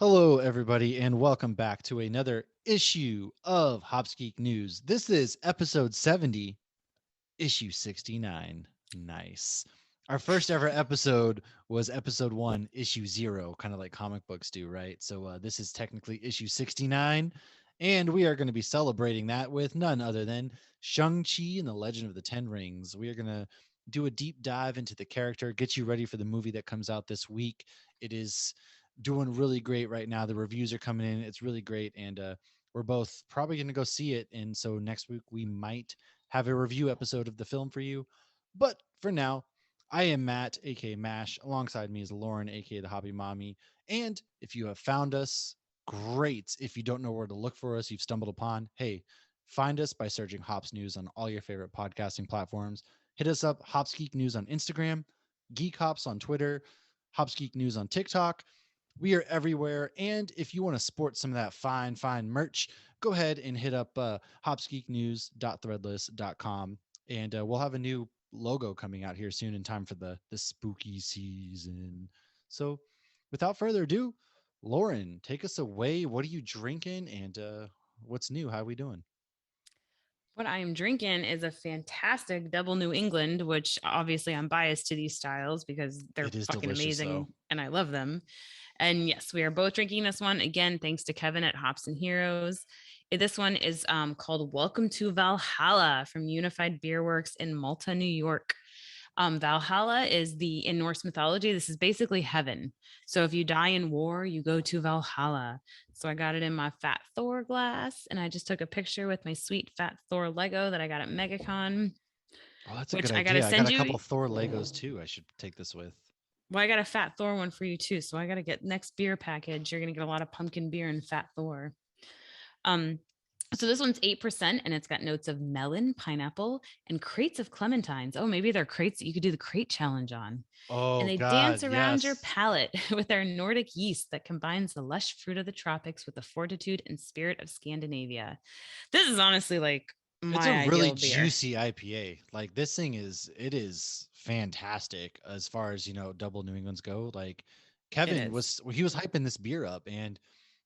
Hello, everybody, and welcome back to another issue of Hops Geek News. This is episode 70, issue 69. Nice. Our first ever episode was episode 1, issue 0, kind of like comic books do, right? So this is technically issue 69, and we are going to be celebrating that with none other than Shang-Chi and The Legend of the Ten Rings. We are going to do a deep dive into the character, get you ready for the movie that comes out this week. It is doing really great right now. The reviews are coming in. It's really great, and we're both probably going to go see it. And so next week we might have a review episode of the film for you. But for now, I am Matt, aka Mash. Alongside me is Lauren, aka the Hobby Mommy. And if you have found us, great. If you don't know where to look for us, you've stumbled upon, hey, find us by searching Hops News on all your favorite podcasting platforms. Hit us up, Hops Geek News on Instagram, Geek Hops on Twitter, Hops Geek News on TikTok. We are everywhere. And if you want to sport some of that fine merch, go ahead and hit up hopsgeeknews.threadless.com. And we'll have a new logo coming out here soon in time for the spooky season. So without further ado, Lauren, take us away. What are you drinking and what's new? How are we doing? What I am drinking is a fantastic double New England, which obviously I'm biased to these styles because they're It is fucking delicious though. amazing and I love them. And yes, we are both drinking this one again, thanks to Kevin at Hops and Heroes. This one is called Welcome to Valhalla from Unified Beerworks in Malta, New York. Valhalla is in Norse mythology. This is basically heaven. So if you die in war, you go to Valhalla. So I got it in my Fat Thor glass, and I just took a picture with my sweet Fat Thor Lego that I got at MegaCon, Oh, that's a which good I got to idea. I got send a you. couple Thor Legos too. I should take this with. Well, I got a Fat Thor one for you too. So I got to get next beer package. You're gonna get a lot of pumpkin beer and Fat Thor. Um, so this one's 8% and it's got notes of melon, pineapple, and crates of clementines. Oh, maybe they're crates that you could do the crate challenge on. And Oh they God, dance around your yes. palate with their Nordic yeast that combines the lush fruit of the tropics with the fortitude and spirit of Scandinavia. This is honestly like It's a my really ideal beer. juicy IPA. Like this thing is fantastic as far as, double New Englands go. Like It Kevin is. was he was hyping this beer up and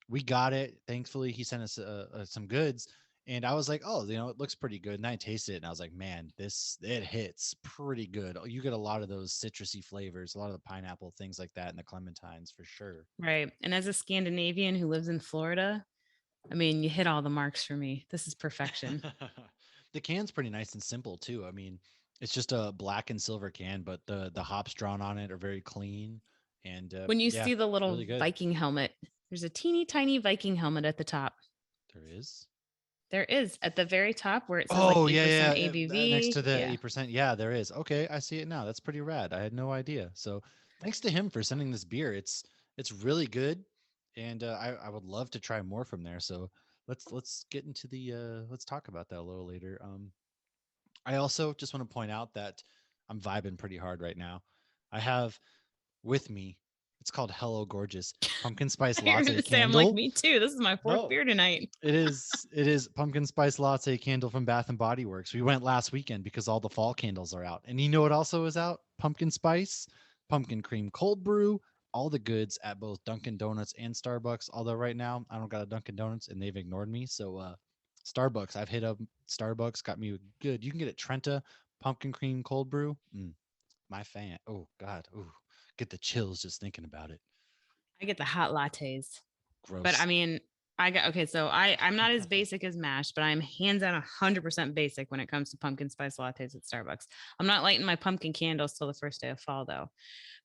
we got it. Thankfully, he sent us some goods and I was like, "Oh, it looks pretty good." And I tasted it and I was like, "Man, it hits pretty good." You get a lot of those citrusy flavors, a lot of the pineapple things like that and the clementines for sure. Right. And as a Scandinavian who lives in Florida, I mean, you hit all the marks for me. This is perfection. The can's pretty nice and simple too. I mean, it's just a black and silver can, but the hops drawn on it are very clean, and When you yeah, see the it's little really good. Viking helmet, there's a teeny tiny Viking helmet at the top. There is. There is at the very top where it says like Oh yeah, 8% next ABV. to the Yeah, 8%. Yeah, there is. Okay, I see it now. That's pretty rad. I had no idea. So thanks to him for sending this beer. It's really good, and I would love to try more from there. So let's get into the let's talk about that a little later. I also just want to point out that I'm vibing pretty hard right now. I have with me, it's called Hello Gorgeous Pumpkin Spice you're Latte gonna say I'm like Candle. me too. This is my fourth No, beer tonight. it is pumpkin spice latte candle from Bath and Body Works. We went last weekend because all the fall candles are out. And you know what also is out? Pumpkin spice, pumpkin cream cold brew, all the goods at both Dunkin' Donuts and Starbucks. Although right now I don't got a Dunkin' Donuts and they've ignored me. So Starbucks, I've hit up Starbucks, got me good. You can get it Trenta pumpkin cream cold brew. My fan. Oh God. Oh, get the chills just thinking about it. I get the hot lattes. But I Gross. mean, I got okay. So I'm not as basic as Mash, but I'm hands on 100% basic when it comes to pumpkin spice lattes at Starbucks. I'm not lighting my pumpkin candles till the first day of fall though,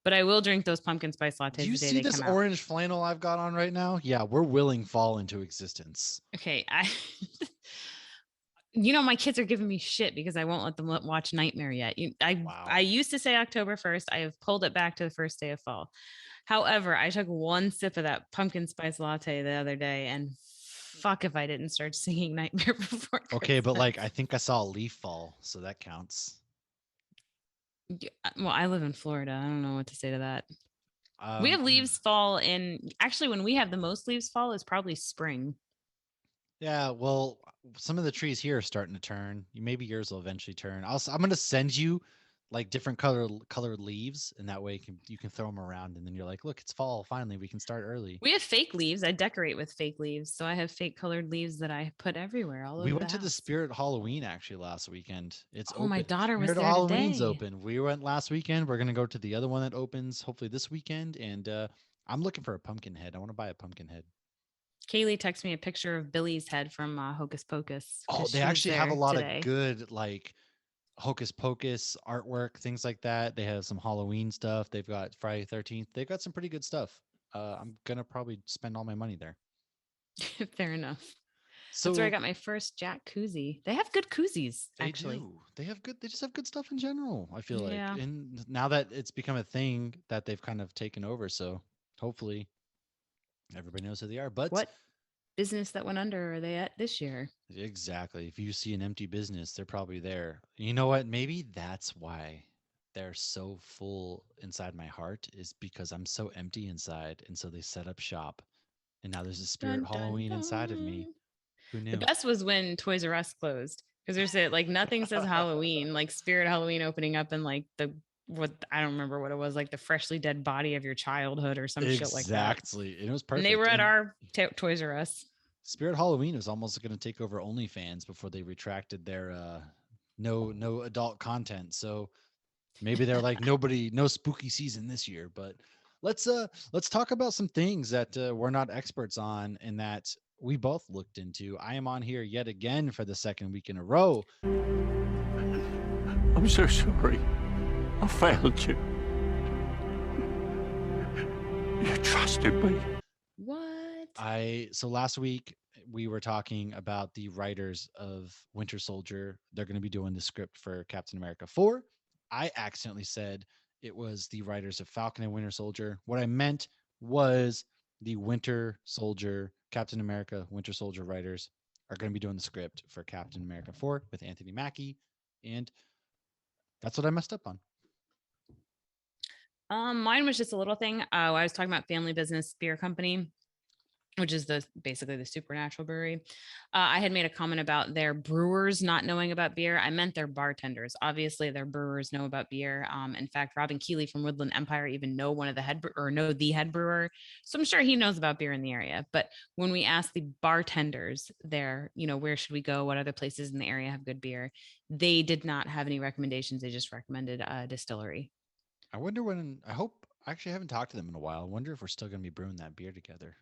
but I will drink those pumpkin spice Do lattes you the day see they this come out. orange flannel I've got on right now? Yeah, we're willing fall into existence. Okay, my kids are giving me shit because I won't let them watch Nightmare yet. I Wow. used to say October 1st. I have pulled it back to the first day of fall. However, I took one sip of that pumpkin spice latte the other day, and fuck if I didn't start singing Nightmare Before Okay, but Christmas. like I think I saw a leaf fall, so that counts. Well, I live in Florida. I don't know what to say to that. We have Mm, leaves fall in actually when we have the most leaves fall is probably spring. yeah, well, some of the trees here are starting to turn. Maybe yours will eventually turn. I'm gonna send you like different colored leaves, and that way you can throw them around, and then you're like, look, it's fall. Finally, we can start early. We have fake leaves. I decorate with fake leaves. So I have fake colored leaves that I put everywhere all We over the went to the house. Spirit Halloween actually last weekend. It's Oh, my open. daughter was Spirit there Halloween's today. open. We went last weekend. We're gonna go to the other one that opens hopefully this weekend. And I'm looking for a pumpkin head. I want to buy a pumpkin head. Kaylee texted me a picture of Billy's head from Hocus Pocus Oh, because they she was actually have a there lot of today. good like hocus pocus artwork, things like that. They have some Halloween stuff. They've got Friday 13th. They've got some pretty good stuff. I'm gonna probably spend all my money there. Fair enough. That's where I So got my first Jack koozie. They have good koozies, they actually. do. They have good. They just have good stuff in general. I feel like, Yeah. and now that it's become a thing that they've kind of taken over, so hopefully everybody knows who they are. But What business that went under are they at this year? exactly, if you see an empty business, they're probably there. You know what? Maybe that's why they're so full inside my heart is because I'm so empty inside, and so they set up shop, and now there's a spirit Dun dun Halloween inside of me. dun. Who The knew? best was when Toys R Us closed because there's a like nothing says Halloween, like Spirit Halloween opening up and like the what I don't remember what it was, like the freshly dead body of your childhood or some shit like that. Exactly. It was And they were perfect. at And our Toys R Us. Spirit Halloween was almost going to take over OnlyFans before they retracted their no adult content. So maybe they're like no spooky season this year. But let's talk about some things that we're not experts on and that we both looked into. I am on here yet again for the second week in a row. I'm so sorry. I failed you. You trusted me. What? So last week we were talking about the writers of Winter Soldier. They're going to be doing the script for Captain America 4. I accidentally said it was the writers of Falcon and Winter Soldier. What I meant was the Winter Soldier, Captain America, Winter Soldier writers are going to be doing the script for Captain America 4 with Anthony Mackie. And that's what I messed up on. Mine was just a little thing. I was talking about Family Business Beer Company, which is the basically the supernatural brewery. I had made a comment about their brewers not knowing about beer. I meant their bartenders. Obviously, their brewers know about beer. In fact, Robin Keeley from Woodland Empire even know one of the head or know the head brewer, so I'm sure he knows about beer in the area. But when we asked the bartenders there, where should we go? What other places in the area have good beer? They did not have any recommendations. They just recommended a distillery. I wonder when, I hope, actually, I haven't talked to them in a while. I wonder if we're still going to be brewing that beer together.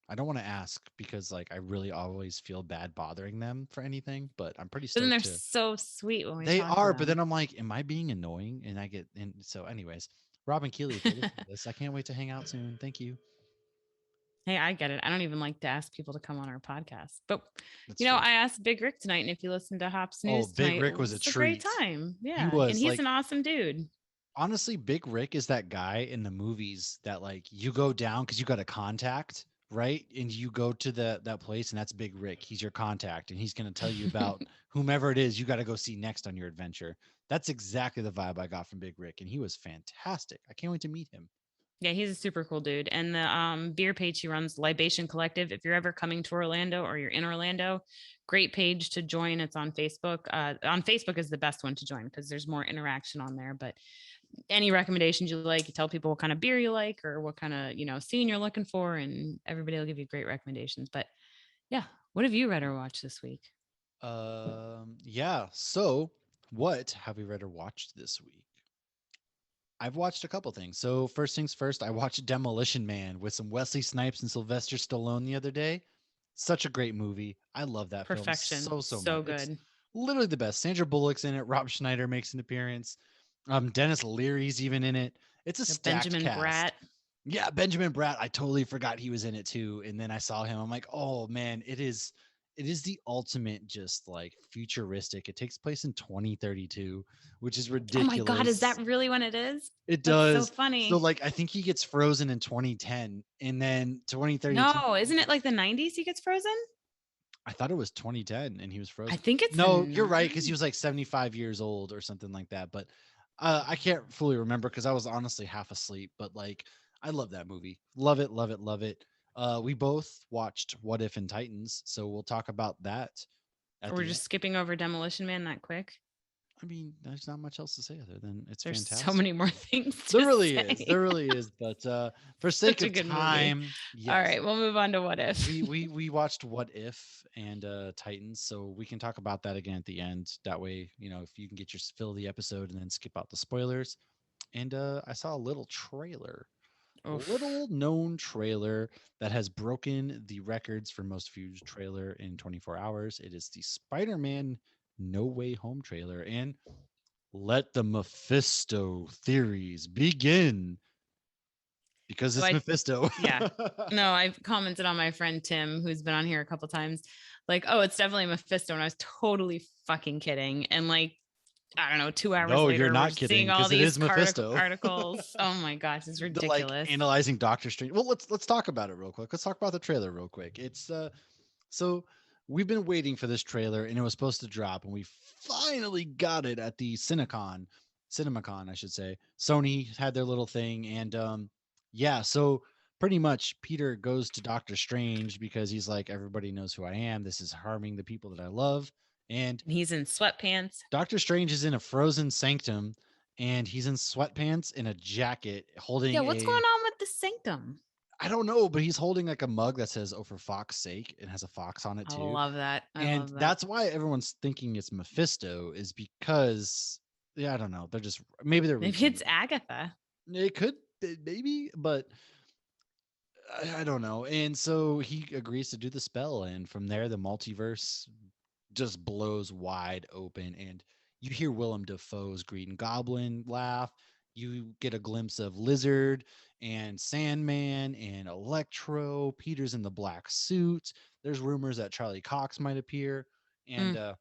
I don't want to ask because like I really always feel bad bothering them for anything, but I'm pretty But then stoked they're to. so sweet when we They talk to are, but then them. I'm like, am I being annoying? And I get and so anyways, Robin Keeley, if you're listening to this, I can't wait to hang out soon. Thank you. Hey, I get it. I don't even like to ask people to come on our podcast. But, That's true. I asked Big Rick tonight. And if you listen to Hops Oh, News Big tonight, it Rick was a was a great treat. time. He Yeah. And was he's like an awesome dude. honestly, Big Rick is that guy in the movies that like you go down because you got a contact, right? And you go to that place, and that's Big Rick. He's your contact, and he's going to tell you about whomever it is you got to go see next on your adventure. That's exactly the vibe I got from Big Rick, and he was fantastic. I can't wait to meet him. Yeah, he's a super cool dude. And the beer page he runs, Libation Collective. If you're ever coming to Orlando or you're in Orlando, great page to join. It's on Facebook. On Facebook is the best one to join because there's more interaction on there. But any recommendations you like, you tell people what kind of beer you like or what kind of scene you're looking for, and everybody will give you great recommendations. But yeah, what have you read or watched this week? Yeah. So, what have we read or watched this week? I've watched a couple things. So first things first, I watched Demolition Man with some Wesley Snipes and Sylvester Stallone the other day. Such a great movie. I love that film Perfection, so much. so It's good. literally the best. Sandra Bullock's in it. Rob Schneider makes an appearance. Dennis Leary's even in it. It's a stacked Benjamin cast. Bratt. Yeah, Benjamin Bratt. I totally forgot he was in it too. And then I saw him. I'm like, oh man, it is the ultimate just like futuristic. It takes place in 2032, which is Oh my God, is ridiculous. that really when it is? It That's so does. So funny. like I think he gets frozen in 2010 and then 2032 No, isn't it like the 90s he gets frozen? I thought it was 2010 and he was I frozen. think it's the No, you're right cuz he nine. was like 75 years old or something like that, but I can't fully remember cuz I was honestly half asleep, but like I love that movie. Love it, love it, love it. We both watched What If and Titans, so we'll talk about that at Or we're the end. just skipping over Demolition Man that quick. I mean, there's not much else to say other than it's There's fantastic. so many more things to There really say. is. There really is. But for sake Such a of good movie. time, All yes. right, we'll move on to What If. We watched What If and Titans, so we can talk about that again at the end. That way, if you can get your fill of the episode and then skip out the spoilers. And I saw a little trailer, a Oof. little known trailer that has broken the records for most viewed trailer in 24 hours. It is the Spider-Man No Way Home trailer, and let the Mephisto theories begin because So it's Mephisto. yeah. No, I've commented on my friend Tim, who's been on here a couple times, like, oh, it's definitely Mephisto. And I was totally fucking kidding. And like, I don't know, 2 hours No, later, you're not we're kidding, seeing all 'cause it these is Mephisto. articles. Oh my gosh, it's The, ridiculous. analyzing Doctor Strange. Well, let's talk about it real quick. Let's talk about the trailer real quick. It's so we've been waiting for this trailer and it was supposed to drop and we finally got it at the CinemaCon, I should say. Sony had their little thing and yeah, so pretty much Peter goes to Doctor Strange because he's like, everybody knows who I am. This is harming the people that I love. And he's in sweatpants. Doctor Strange is in a frozen sanctum and he's in sweatpants and a jacket holding what's going on with the sanctum? I don't know, but he's holding like a mug that says "Oh, for Fox's sake" and has a fox on it I too. love that. And that's why everyone's thinking it's Mephisto, is because I don't know. They're just maybe it's Agatha. It could maybe, but I don't know. And so he agrees to do the spell, and from there the multiverse just blows wide open, and you hear Willem Dafoe's Green Goblin laugh. You get a glimpse of Lizard and Sandman and Electro. Peter's in the black suit. There's rumors that Charlie Cox might appear. And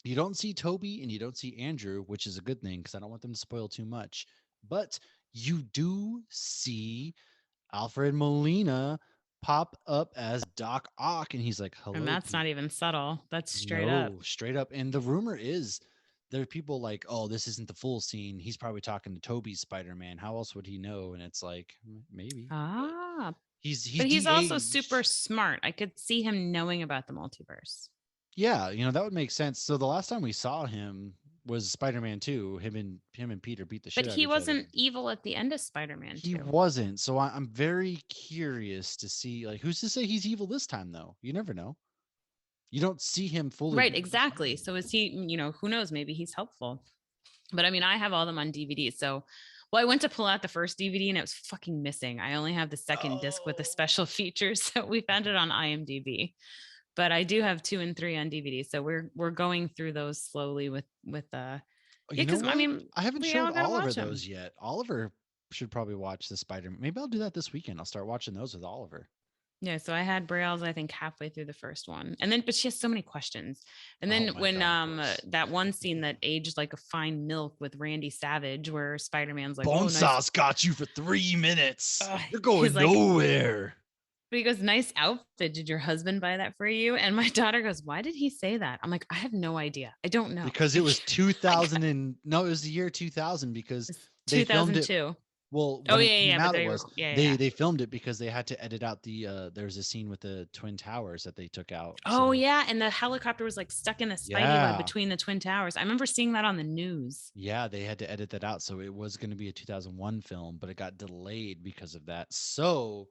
you don't see Toby and you don't see Andrew, which is a good thing because I don't want them to spoil too much. But you do see Alfred Molina pop up as Doc Ock, and he's like, hello. And that's not even subtle. That's straight up. Straight up. And the rumor is there are people like, oh, this isn't the full scene. He's probably talking to Toby's Spider-Man. How else would he know? And it's like, maybe. But He's also de-aged. super smart. I could see him knowing about the multiverse. Yeah, that would make sense. So the last time we saw him was Spider-Man 2. Him and Peter beat the shit out of each other. But he wasn't evil at the end of Spider-Man 2. He wasn't. So I'm very curious to see, like, who's to say he's evil this time, though? You never know. You don't see him fully. Right, exactly. So is he, who knows? Maybe he's helpful. But I mean, I have all them on DVD. So, I went to pull out the first DVD and it was fucking missing. I only have the second disc with the special features. So we found it on IMDb. But I do have 2 and 3 on DVD. So we're going through those slowly with because I mean, I haven't showed Oliver those yet. Oliver should probably watch the Spider-Man. Maybe I'll do that this weekend. I'll start watching those with Oliver. Yeah, so I had Braille's, I think, halfway through the first one. And then, but she has so many questions. And then when that one scene that aged like a fine milk with Randy Savage, where Spider-Man's like, Bonesauce got you for 3 minutes. You're going nowhere. But he goes, nice outfit. Did your husband buy that for you? And my daughter goes, why did he say that? I'm like, I have no idea. I don't know. Because it was 2000 and no, it was the year 2000 because they filmed it. Well, they filmed it because they had to edit out there's a scene with the Twin Towers that they took out. Yeah, and the helicopter was like stuck in a spidey web between the Twin Towers. I remember seeing that on the news. Yeah, they had to edit that out, so it was going to be a 2001 film, but it got delayed because of that. So,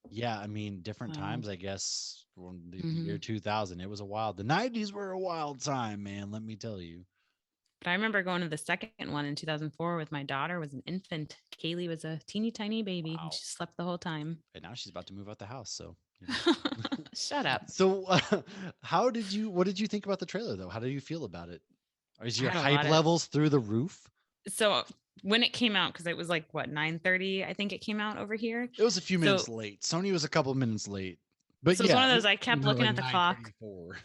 yeah, I mean, different times, I guess. The year 2000, it was a wild. The 90s were a wild time, man. Let me tell you. But I remember going to the second one in 2004 with my daughter, was an infant. Kaylee was a teeny tiny baby. Wow. And she slept the whole time. And now she's about to move out the house. So shut up. So what did you think about the trailer though? How do you feel about it? Is your hype levels through the roof? So when it came out, because it was like what, 9:30, I think it came out over here. It was a few minutes late. Sony was a couple minutes late. But so it's one of those, I kept looking at the clock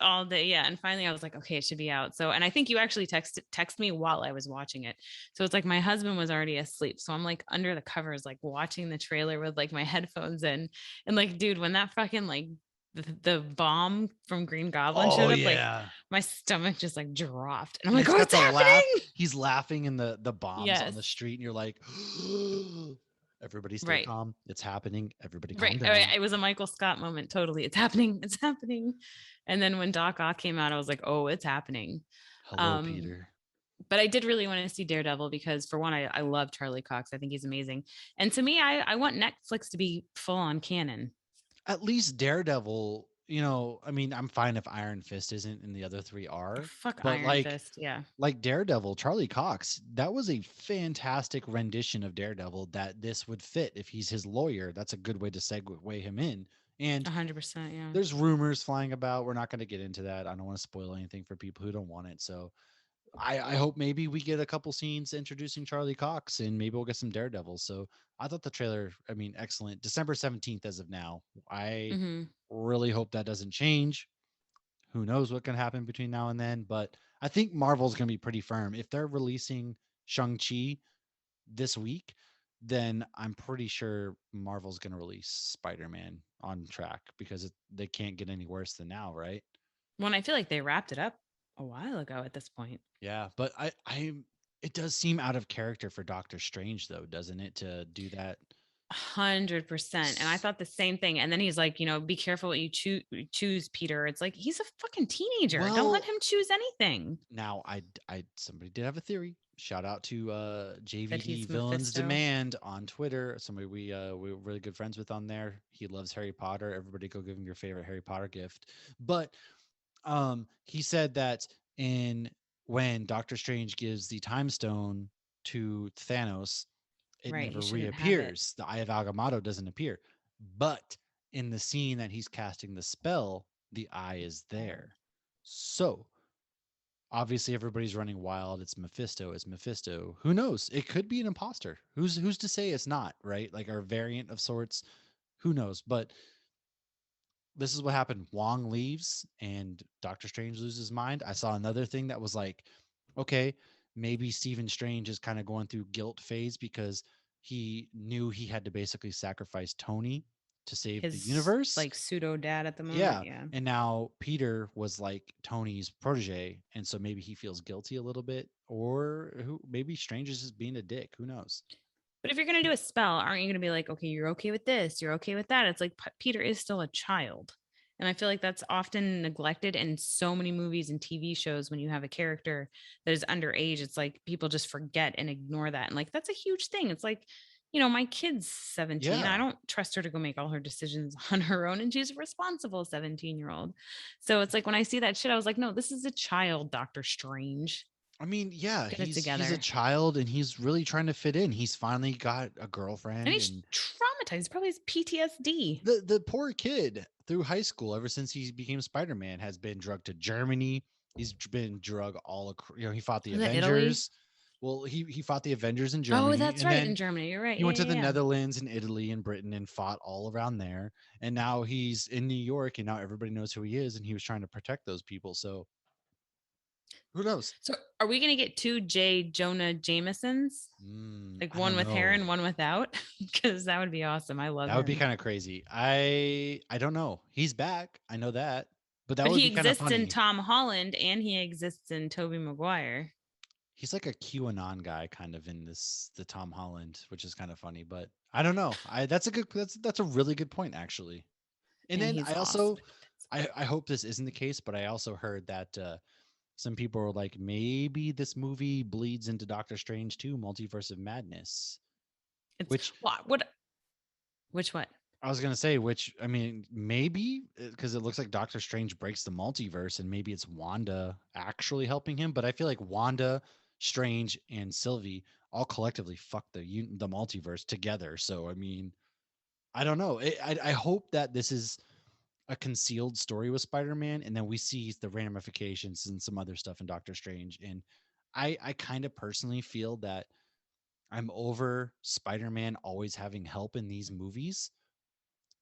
all day. Yeah. And finally I was like, okay, it should be out. So, and I think you actually text me while I was watching it. So it's like my husband was already asleep. So I'm like under the covers, like watching the trailer with like my headphones in. And like, dude, when that fucking like the bomb from Green Goblin showed up, like my stomach just like dropped. And I'm like, what's happening? He's laughing in the bombs on the street. And you're like, everybody stay calm. It's happening. Everybody calm down. It was a Michael Scott moment. Totally. It's happening. It's happening. And then when Doc Ock came out, I was like, oh, it's happening. Hello, Peter. But I did really want to see Daredevil because, for one, I love Charlie Cox. I think he's amazing. And to me, I want Netflix to be full on canon. At least Daredevil, you know, I mean, I'm fine if Iron Fist isn't and the other three are, Fuck but Iron Fist. Yeah. like Daredevil, Charlie Cox, that was a fantastic rendition of Daredevil that this would fit if he's his lawyer. That's a good way to segue him in. And 100%. Yeah. there's rumors flying about. We're not going to get into that. I don't want to spoil anything for people who don't want it. So I hope maybe we get a couple scenes introducing Charlie Cox and maybe we'll get some Daredevil. So I thought the trailer, I mean, excellent. December 17th as of now. I Mm-hmm. really hope that doesn't change. Who knows what can happen between now and then, but I think Marvel's going to be pretty firm. If they're releasing Shang-Chi this week, then I'm pretty sure Marvel's going to release Spider-Man on track because they can't get any worse than now, right? When I feel like they wrapped it up a while ago at this point. Yeah, but it does seem out of character for Doctor Strange though, doesn't it, to do that? 100%. And I thought the same thing. And then he's like, be careful what you choose, Peter. It's like, he's a fucking teenager. Don't let Well, him choose anything. now I somebody did have a theory. Shout out to That JVD he's Villains Mephisto. Demand on Twitter. Somebody we're really good friends with on there. He loves Harry Potter. Everybody go give him your favorite Harry Potter gift. But he said that in when Doctor Strange gives the time stone to Thanos, it Right. He never shouldn't have it. reappears. The Eye of Agamotto doesn't appear. But in the scene that he's casting the spell, the eye is there. So obviously everybody's running wild. It's Mephisto. It's Mephisto. Who knows? It could be an imposter. Who's to say it's not, right? Like our variant of sorts. Who knows? But this is what happened. Wong leaves and Doctor Strange loses his mind. I saw another thing that was like, okay, maybe Stephen Strange is kind of going through guilt phase because he knew he had to basically sacrifice Tony to save the His universe. like pseudo dad at the moment. Yeah. Yeah. And now Peter was like Tony's protege. And so maybe he feels guilty a little bit. Or who maybe Strange is just being a dick. Who knows? But if you're going to do a spell, aren't you going to be like, okay, you're okay with this, you're okay with that? It's like Peter is still a child. And I feel like that's often neglected in so many movies and TV shows. When you have a character that is underage, it's like people just forget and ignore that. And like, that's a huge thing. It's like, my kid's 17. Yeah. I don't trust her to go make all her decisions on her own. And she's a responsible 17-year-old. So it's like when I see that shit, I was like, no, this is a child, Doctor Strange. I mean, yeah, Get it he's a together. child and he's really trying to fit in. He's finally got a girlfriend And he's and traumatized. Probably has PTSD. the poor kid through high school ever since he became Spider-Man has been drugged to Germany. He's been drugged all across, he fought the Was it Italy? Avengers. Well, he fought the Avengers in Germany. Oh, that's and right. then In Germany. You're right. he went to Yeah, the yeah. Netherlands and Italy and Britain and fought all around there. And now he's in New York and now everybody knows who he is and he was trying to protect those people. So who knows? So are we going to get two J. Jonah Jamesons? Like I one don't with hair know. and one without? Because that would be awesome. I love That would be him. kind of crazy. I don't know. He's back. I know that. But that But would he be kind of exists in funny. Tom Holland and he exists in Tobey Maguire. He's like a QAnon guy kind of in the Tom Holland, which is kind of funny, but I don't know. That's a really good point actually. And then he's I also awesome. I hope this isn't the case, but I also heard that some people were like maybe this movie bleeds into Doctor Strange 2 Multiverse of Madness. It's Which which what? I was gonna say, which I mean, maybe because it looks like Doctor Strange breaks the multiverse, and maybe it's Wanda actually helping him. But I feel like Wanda, Strange, and Sylvie all collectively fuck the multiverse together. So I mean, I don't know. I hope that this is a concealed story with Spider-Man, and then we see the ramifications and some other stuff in Doctor Strange. And I kind of personally feel that I'm over Spider-Man always having help in these movies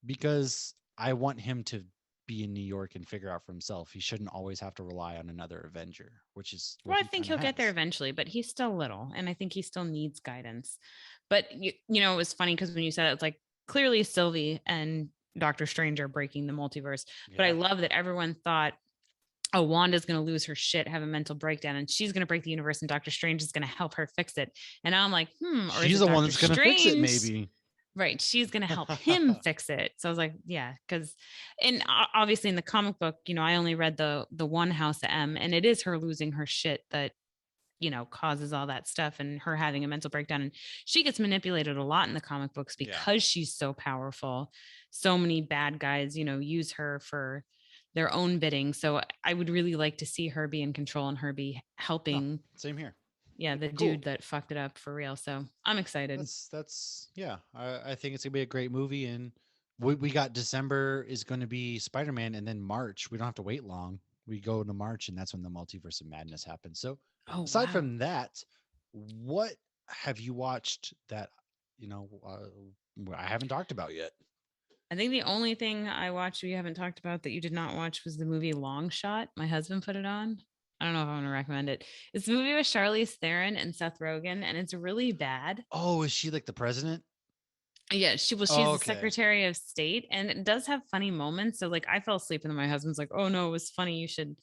because I want him to be in New York and figure out for himself. He shouldn't always have to rely on another Avenger, which is what Well, I he think kinda he'll get there has. eventually, but he's still little. And I think he still needs guidance. But, it was funny because when you said it, it's like clearly Sylvie and Doctor Strange are breaking the multiverse. But I Yeah. love that everyone thought, oh, Wanda's going to lose her shit, have a mental breakdown, and she's going to break the universe, and Doctor Strange is going to help her fix it. And now I'm like, or is She's it the one Doctor that's gonna fix it, Strange? maybe. Right. She's going to help him fix it. So I was like, yeah, because, and obviously in the comic book, I only read the one House of M, and it is her losing her shit that, causes all that stuff and her having a mental breakdown. And she gets manipulated a lot in the comic books Yeah. because she's so powerful. So many bad guys, use her for their own bidding. So I would really like to see her be in control and her be helping. Same here. Yeah, the Cool. dude that fucked it up for real. So I'm excited. That's yeah. I think it's gonna be a great movie, and we got December is going to be Spider-Man, and then March we don't have to wait long. We go into March, and that's when the Multiverse of Madness happens. So Oh, aside wow. from that, what have you watched that I haven't talked about yet? I think the only thing I watched we haven't talked about that you did not watch was the movie Long Shot. My husband put it on. I don't know if I'm going to recommend it. It's a movie with Charlize Theron and Seth Rogen, and it's really bad. Oh, is she like the president? Yeah, she's Oh, the okay. Secretary of State, and it does have funny moments. So like I fell asleep and then my husband's like, "Oh no, it was funny. You should,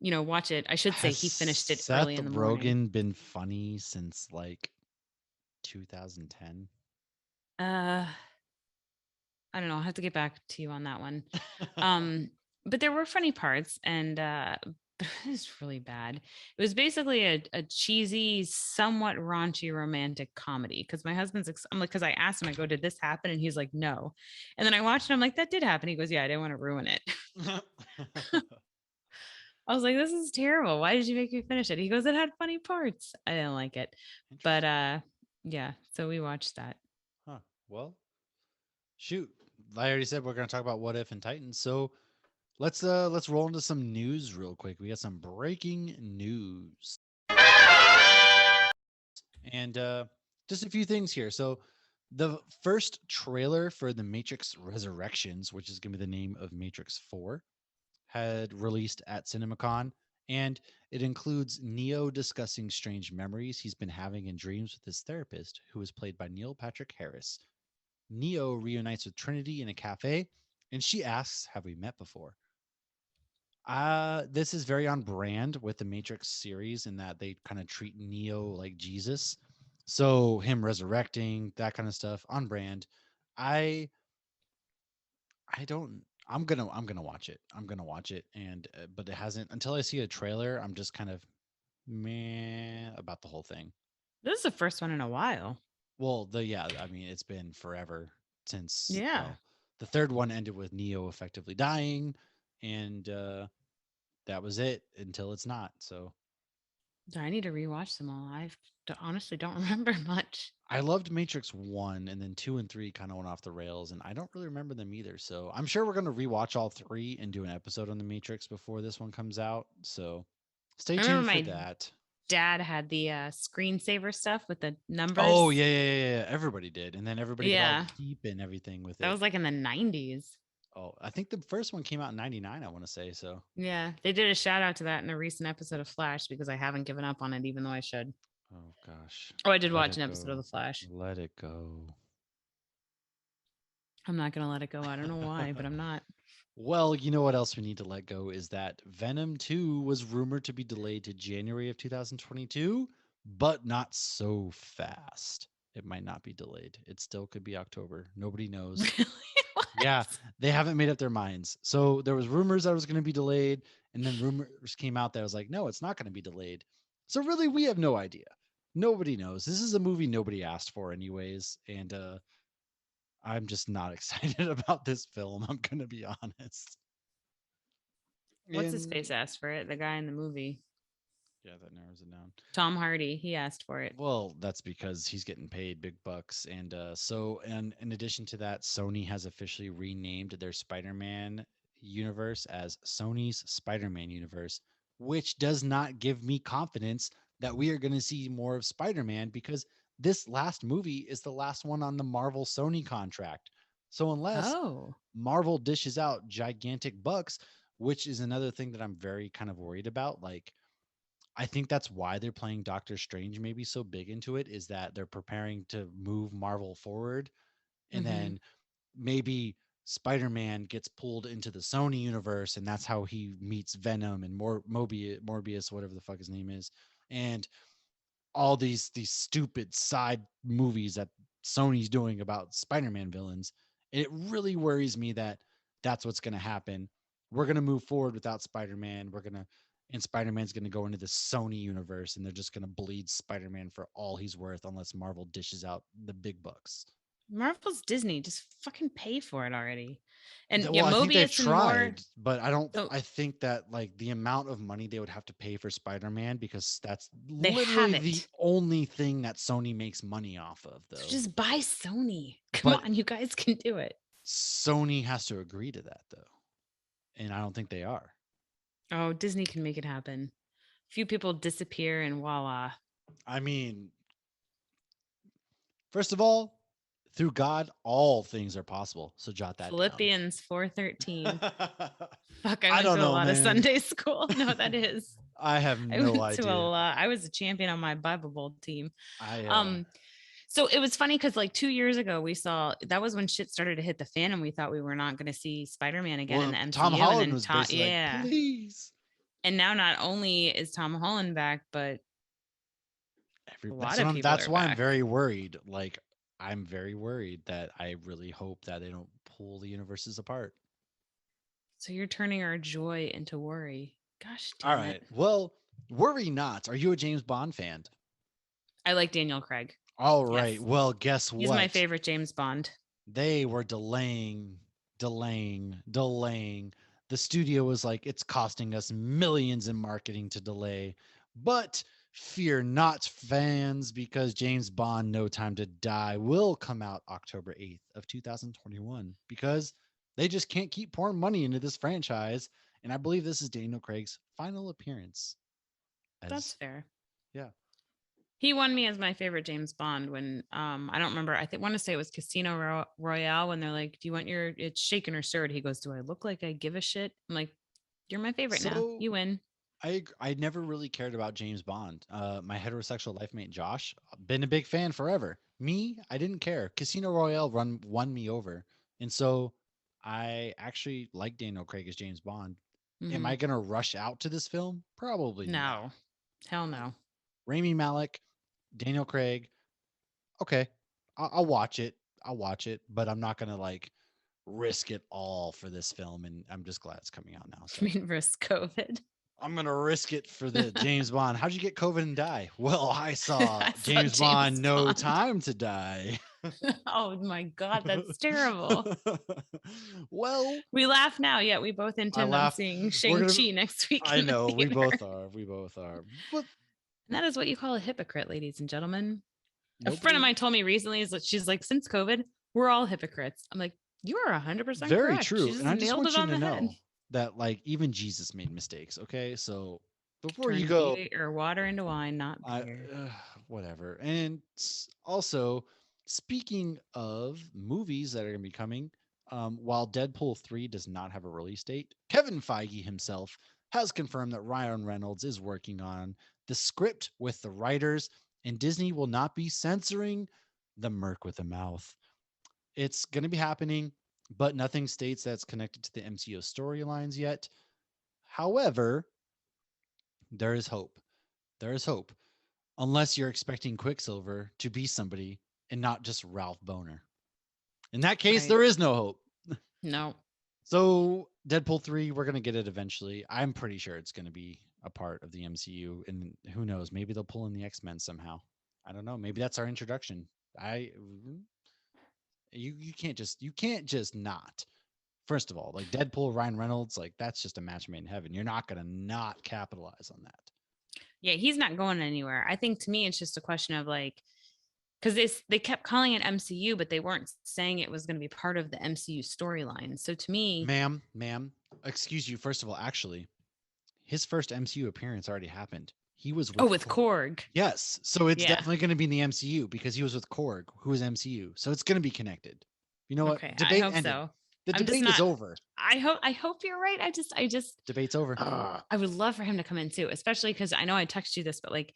watch it." I should say Has he finished it Seth early in the morning. Rogen been funny since like 2010? Uh I don't know. I'll have to get back to you on that one. But there were funny parts, and but it was really bad. It was basically a cheesy, somewhat raunchy romantic comedy. Because my husband's, I'm like, because I asked him, I go, "Did this happen?" And he's like, "No." And then I watched it. I'm like, "That did happen." He goes, "Yeah, I didn't want to ruin it." I was like, "This is terrible. Why did you make me finish it?" He goes, "It had funny parts." I didn't like it, but yeah. So we watched that. Huh. Well, shoot. I already said we're going to talk about What If and Titans. So let's roll into some news real quick. We got some breaking news. And just a few things here. So the first trailer for The Matrix Resurrections, which is going to be the name of Matrix 4, had released at CinemaCon, and it includes Neo discussing strange memories he's been having in dreams with his therapist, who is played by Neil Patrick Harris. Neo reunites with Trinity in a cafe, and she asks, "Have we met before?" This is very on brand with the Matrix series in that they kind of treat Neo like Jesus. So him resurrecting, that kind of stuff, on brand. I I don't. I'm gonna watch it. I'm gonna watch it, and but it hasn't until I see a trailer. I'm just kind of meh about the whole thing. This is the first one in a while. Well, I mean, it's been forever since. Yeah. Well, the third one ended with Neo effectively dying, and that was it until it's not. So I need to rewatch them all. Honestly don't remember much. I loved Matrix 1, and then 2 and 3 kind of went off the rails, and I don't really remember them either. So I'm sure we're going to rewatch all three and do an episode on the Matrix before this one comes out. So stay I remember tuned for my that. dad had the screensaver stuff with the numbers. Oh, yeah. Everybody did. And then everybody got all Yeah. deep and everything with That it. was like in the 90s. Oh, I think the first one came out in 99, I want to say. So, Yeah. They did a shout out to that in a recent episode of Flash because I haven't given up on it, even though I should. oh gosh. Oh, I did Let watch it an episode go. of The Flash. Let it go. I'm not going to let it go. I don't know why, but I'm not. Well, you know what else we need to let go is that Venom 2 was rumored to be delayed to January of 2022, but not so fast. It might not be delayed. It still could be October. Nobody knows. Really? What? Yeah, they haven't made up their minds. So there was rumors that it was going to be delayed, and then rumors came out that was like, no, it's not going to be delayed. So really, we have no idea. Nobody knows. This is a movie nobody asked for, anyways, and I'm just not excited about this film. I'm going to be honest. What's his And face asked for it? The guy in the movie. yeah, that narrows it down. Tom Hardy. He asked for it. Well, that's because he's getting paid big bucks. And and in addition to that, Sony has officially renamed their Spider-Man universe as Sony's Spider-Man universe, which does not give me confidence that we are going to see more of Spider-Man because this last movie is the last one on the Marvel Sony contract. So unless Oh. Marvel dishes out gigantic bucks, which is another thing that I'm very kind of worried about, like I think that's why they're playing Doctor Strange maybe so big into it is that they're preparing to move Marvel forward, and Mm-hmm. then maybe Spider-Man gets pulled into the Sony universe, and that's how he meets Venom and Morbius, whatever the fuck his name is, and all these stupid side movies that Sony's doing about Spider-Man villains. And it really worries me that that's what's going to happen. We're going to move forward without Spider-Man. We're going to and Spider-Man's going to go into the Sony universe, and they're just going to bleed Spider-Man for all he's worth unless Marvel dishes out the big bucks. Marvel's Disney. Just fucking pay for it already. And yeah, Well, I think they've Mobius and more. tried, but I don't. Oh, I think that like the amount of money they would have to pay for Spider-Man, because that's they literally have the it. only thing that Sony makes money off of, So though. just buy Sony. Come But on, you guys can do it. Sony has to agree to that, though, and I don't think they are. Oh, Disney can make it happen. A few people disappear and voila. I mean, first of all, through God, all things are possible. So jot that Philippians 4:13. down. Fuck, I I went don't to a know, lot of man. Sunday school. No, that is. I have I no went to a idea. lot. I was a champion on my Bible Bowl team. I So it was funny because like 2 years ago, we saw that was when shit started to hit the fan, and we thought we were not going to see Spider-Man again in the MCU. Tom Holland and then was basically yeah. like, please. And now not only is Tom Holland back, but a lot of people That's are why I'm back. very worried. Like, I'm very worried that I really hope that they don't pull the universes apart. So you're turning our joy into worry. Gosh damn All right. it. Well, worry not. Are you a James Bond fan? I like Daniel Craig. All right. Yes. Well, guess He's what? my favorite James Bond. They were delaying. The studio was like, it's costing us millions in marketing to delay. But fear not, fans, because James Bond No Time to Die will come out October 8th of 2021, because they just can't keep pouring money into this franchise. And I believe this is Daniel Craig's final appearance. That's fair. Yeah. He won me as my favorite James Bond when I don't remember. I want to say it was Casino Royale when they're like, "Do you want your it's shaken or stirred?" He goes, "Do I look like I give a shit?" I'm like, "You're my favorite now. You win." I never really cared about James Bond. My heterosexual life mate Josh, been a big fan forever. Me, I didn't care. Casino Royale won me over, and so I actually like Daniel Craig as James Bond. Am I gonna rush out to this film? Probably not. No, hell no. Rami Malek, Daniel Craig. Okay, I'll watch it. But I'm not gonna like risk it all for this film. And I'm just glad it's coming out now. So. I mean, risk COVID. I'm gonna risk it for the James Bond. How'd you get COVID and die? Well, I saw I saw James Bond, James No Bond. Time to Die. Oh my God, that's terrible. Well, We laugh now, yet we both intend on laugh. seeing We're Shang-Chi gonna- next week. I in the know we theater. both are. But And that is what you call a hypocrite, ladies and gentlemen. A friend nobody- of mine told me recently is that she's like, since COVID, we're all hypocrites. I'm like, you are 100% very correct. true. She And I just nailed want it you on to the know head. that like even Jesus made mistakes. Okay, so before you Turn go, beer or water into wine, not beer. whatever. And also, speaking of movies that are going to be coming, while Deadpool 3 does not have a release date, Kevin Feige himself has confirmed that Ryan Reynolds is working on the script with the writers, and Disney will not be censoring the Merc with a Mouth. It's going to be happening, but nothing states that it's connected to the MCU storylines yet. However, there is hope. There is hope. Unless you're expecting Quicksilver to be somebody and not just Ralph Boner. In that case, Right. there is no hope. No. So Deadpool 3, we're going to get it eventually. I'm pretty sure it's going to be a part of the MCU. And who knows, maybe they'll pull in the X-Men somehow. I don't know. Maybe that's our introduction. You can't just not. First of all, like Deadpool, Ryan Reynolds, like that's just a match made in heaven. You're not going to not capitalize on that. Yeah, he's not going anywhere. I think to me, it's just a question of like, because they kept calling it MCU, but they weren't saying it was going to be part of the MCU storyline. So to me, Ma'am, excuse you. First of all, actually, his first MCU appearance already happened. He was with Korg. Yes, so it's Yeah. definitely going to be in the MCU because he was with Korg, who was MCU. So it's going to be connected. You know what? Okay, Debate I hope ended. so. The I'm just debate is not- over. I hope you're right. I just Debate's over. I would love for him to come in too, especially because I know I texted you this, but like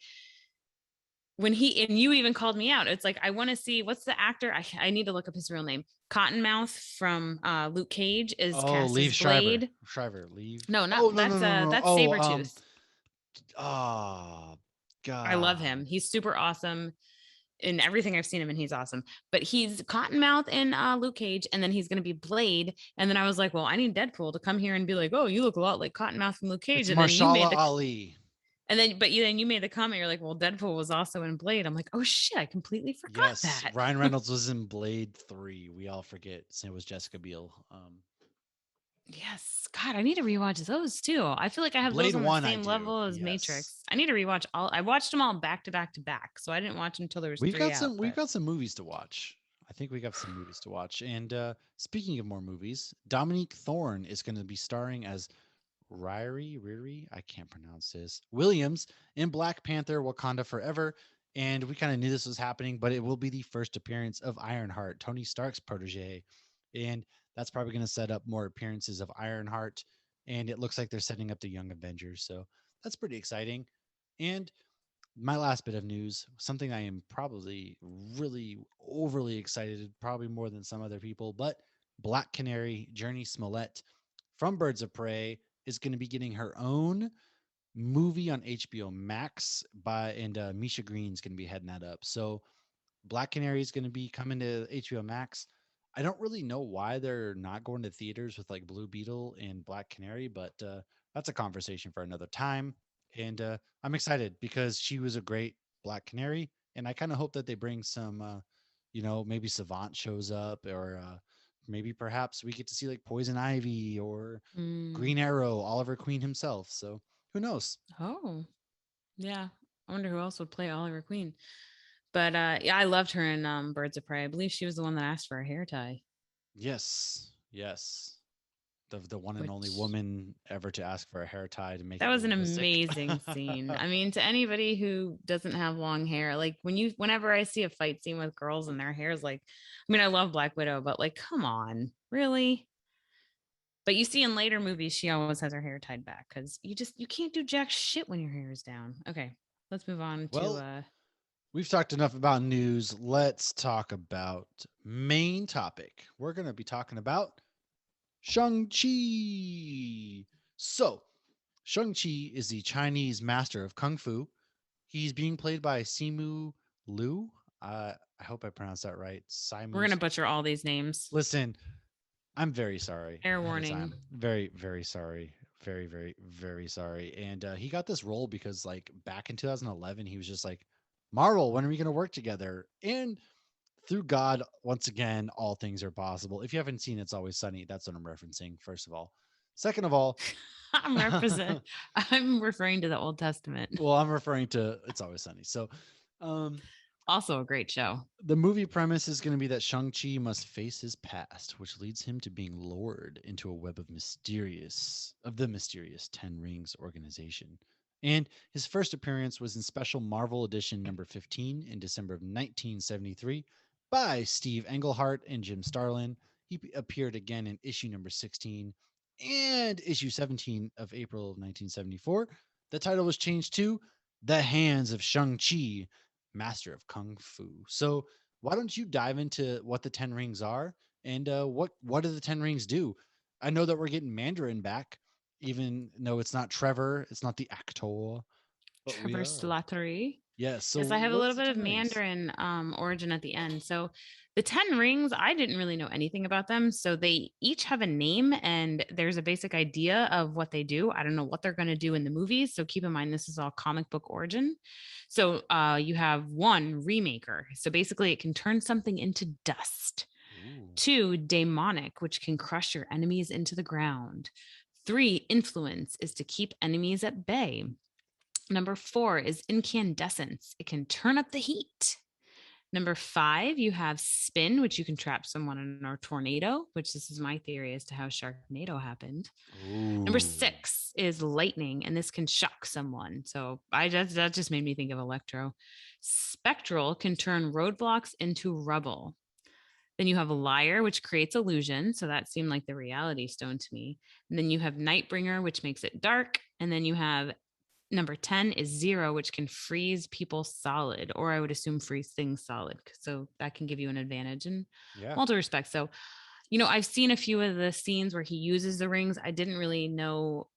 when and you even called me out, it's like I want to see what's the actor. I need to look up his real name. Cottonmouth from Luke Cage is cast Leave as Blade. Shriver, leave. No, not Oh, that's that's Oh, Sabretooth. Oh, God. I love him. He's super awesome. in everything I've seen him in, he's awesome. But he's Cottonmouth in Luke Cage, and then he's going to be Blade. And then I was like, well, I need Deadpool to come here and be like, oh, you look a lot like Cottonmouth from Luke Cage. It's And then you made Marshala the Ali. and then but you then you made the comment. You're like, well, Deadpool was also in Blade. I'm like, oh shit, I completely forgot Yes, that. Ryan Reynolds was in Blade 3. We all forget. So was Jessica Biel. Yes, God, I need to rewatch those too. I feel like I have those Blade on the 1 I same do. level as Yes. Matrix. I need to rewatch all. I watched them all back to back to back, so I didn't watch them until there was We've 3 got out. some we've but- got some movies to watch. I think we got some movies to watch. And speaking of more movies, Dominique Thorne is going to be starring as Riri, I can't pronounce this, Williams in Black Panther Wakanda Forever. And we kind of knew this was happening, but it will be the first appearance of Ironheart, Tony Stark's protege. And that's probably going to set up more appearances of Ironheart. And it looks like they're setting up the Young Avengers. So that's pretty exciting. And my last bit of news, something I am probably really overly excited, probably more than some other people, but Black Canary, Journey Smollett from Birds of Prey is going to be getting her own movie on HBO Max and Misha Green's going to be heading that up. So Black Canary is going to be coming to HBO Max. I don't really know why they're not going to theaters with like Blue Beetle and Black Canary, but that's a conversation for another time. And I'm excited because she was a great Black Canary, and I kind of hope that they bring some, maybe Savant shows up, or maybe perhaps we get to see like Poison Ivy or Mm. Green Arrow, Oliver Queen himself. So who knows? Oh, yeah. I wonder who else would play Oliver Queen. But yeah, I loved her in Birds of Prey. I believe she was the one that asked for a hair tie. Yes, yes. The one and only Which woman ever to ask for a hair tie to make that it was an realistic. amazing scene. I mean, to anybody who doesn't have long hair, like whenever I see a fight scene with girls and their hair is like, I mean, I love Black Widow, but like, come on, really? But you see in later movies, she always has her hair tied back because you can't do jack shit when your hair is down. Okay, let's move on Well, to we've talked enough about news. Let's talk about main topic. We're going to be talking about Shang-Chi. So, Shang-Chi is the Chinese master of Kung Fu. He's being played by Simu Liu. I hope I pronounced that right. we're gonna butcher all these names. Listen, I'm very sorry. Fair ahead of warning. time. Very, very sorry. Very, very, very sorry. And he got this role because, like, back in 2011, he was just like, Marvel, when are we going to work together? And through God, once again, all things are possible. If you haven't seen It's Always Sunny, that's what I'm referencing, first of all. Second of all, I'm referring to the Old Testament. well, I'm referring to It's Always Sunny. So, Also a great show. the movie premise is going to be that Shang-Chi must face his past, which leads him to being lured into a web of the mysterious Ten Rings organization. And his first appearance was in Special Marvel Edition number 15 in December of 1973 by Steve Englehart and Jim Starlin. He appeared again in issue number 16 and issue 17 of April of 1974. The title was changed to The Hands of Shang-Chi, Master of Kung Fu. So why don't you dive into what the Ten Rings are and what do the Ten Rings do? I know that we're getting Mandarin back, even though it's not Trevor, it's not the actor, but we Trevor are. Slattery. Yes. So Yes, I have a what little is the bit of 10 Rings? Mandarin origin at the end. So the 10 rings, I didn't really know anything about them. So they each have a name and there's a basic idea of what they do. I don't know what they're going to do in the movies. So keep in mind, this is all comic book origin. So you have one, Remaker. So basically, it can turn something into dust. Ooh. 2, Demonic, which can crush your enemies into the ground. 3, Influence is to keep enemies at bay. Number 4 is Incandescence. It can turn up the heat. Number 5, you have Spin, which you can trap someone in a tornado, which this is my theory as to how Sharknado happened. Number Ooh. 6 is Lightning, and this can shock someone. So that just made me think of Electro. Spectral can turn roadblocks into rubble. Then you have a Liar, which creates illusion. So that seemed like the reality stone to me. And then you have Nightbringer, which makes it dark. And then you have number 10 is Zero, which can freeze people solid, or I would assume freeze things solid. So that can give you an advantage in Yeah. multiple respects. So, I've seen a few of the scenes where he uses the rings. I didn't really know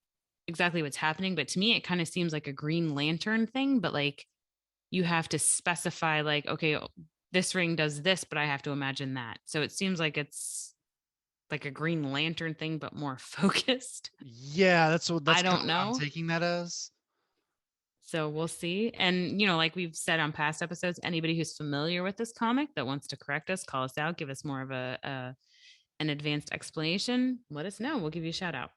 exactly what's happening, but to me, it kind of seems like a Green Lantern thing, but like you have to specify like, okay, this ring does this, but I have to imagine that. So it seems like it's like a Green Lantern thing, but more focused. Yeah, that's I kind don't of what I'm know. taking that as. So we'll see. And, like we've said on past episodes, anybody who's familiar with this comic that wants to correct us, call us out, give us more of an advanced explanation, let us know. We'll give you a shout out.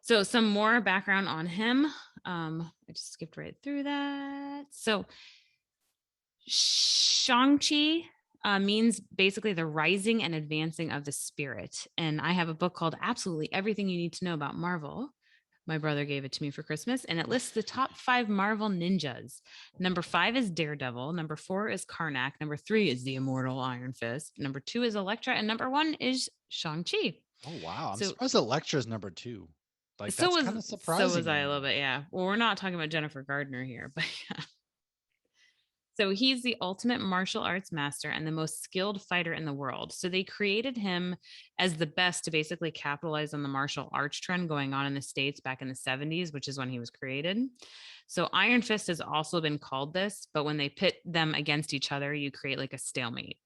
So some more background on him. I just skipped right through that. So Shang-Chi means basically the rising and advancing of the spirit. And I have a book called Absolutely Everything You Need to Know About Marvel. My brother gave it to me for Christmas, and it lists the top 5 Marvel ninjas. Number 5 is Daredevil. Number 4 is Karnak. Number 3 is the immortal Iron Fist. Number 2 is Elektra. And number 1 is Shang-Chi. Oh wow, I'm So, surprised Elektra's number 2. Like so that's was kind of so was surprising. I a little bit, yeah. Well, we're not talking about Jennifer Gardner here, but yeah. So he's the ultimate martial arts master and the most skilled fighter in the world. So they created him as the best to basically capitalize on the martial arts trend going on in the States back in the 70s, which is when he was created. So Iron Fist has also been called this, but when they pit them against each other, you create like a stalemate.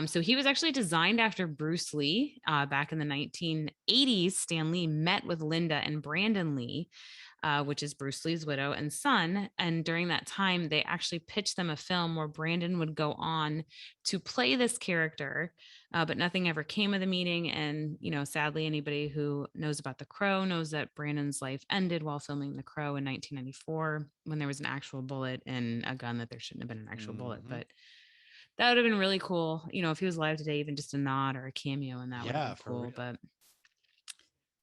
So he was actually designed after Bruce Lee back in the 1980s. Stan Lee met with Linda and Brandon Lee, which is Bruce Lee's widow and son. And during that time, they actually pitched them a film where Brandon would go on to play this character, but nothing ever came of the meeting. And, sadly, anybody who knows about The Crow knows that Brandon's life ended while filming The Crow in 1994 when there was an actual bullet in a gun that there shouldn't have been an actual bullet. But that would have been really cool, if he was alive today, even just a nod or a cameo, and that would have been cool. But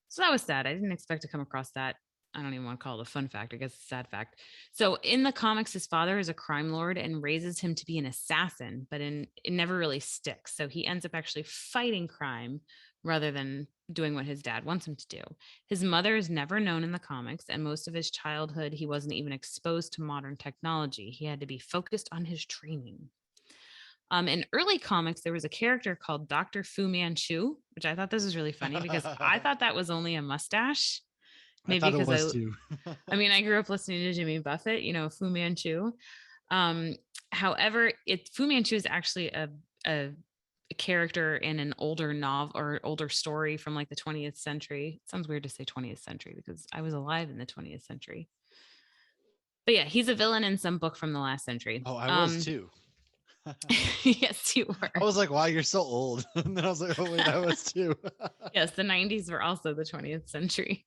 so that was sad. I didn't expect to come across that. I don't even want to call it a fun fact. I guess it's a sad fact. So in the comics, his father is a crime lord and raises him to be an assassin, but it never really sticks. So he ends up actually fighting crime rather than doing what his dad wants him to do. His mother is never known in the comics, and most of his childhood, he wasn't even exposed to modern technology. He had to be focused on his training. In early comics, there was a character called Dr. Fu Manchu, which I thought this was really funny because I thought that was only a mustache. Maybe because was too. I grew up listening to Jimmy Buffett, Fu Manchu. However, Fu Manchu is actually a character in an older novel or older story from like the 20th century. It sounds weird to say 20th century because I was alive in the 20th century. But yeah, he's a villain in some book from the last century. Oh, I was too. Yes, you were. I was like, wow, you're so old. And then I was like, oh, wait, I was too. Yes, the 90s were also the 20th century.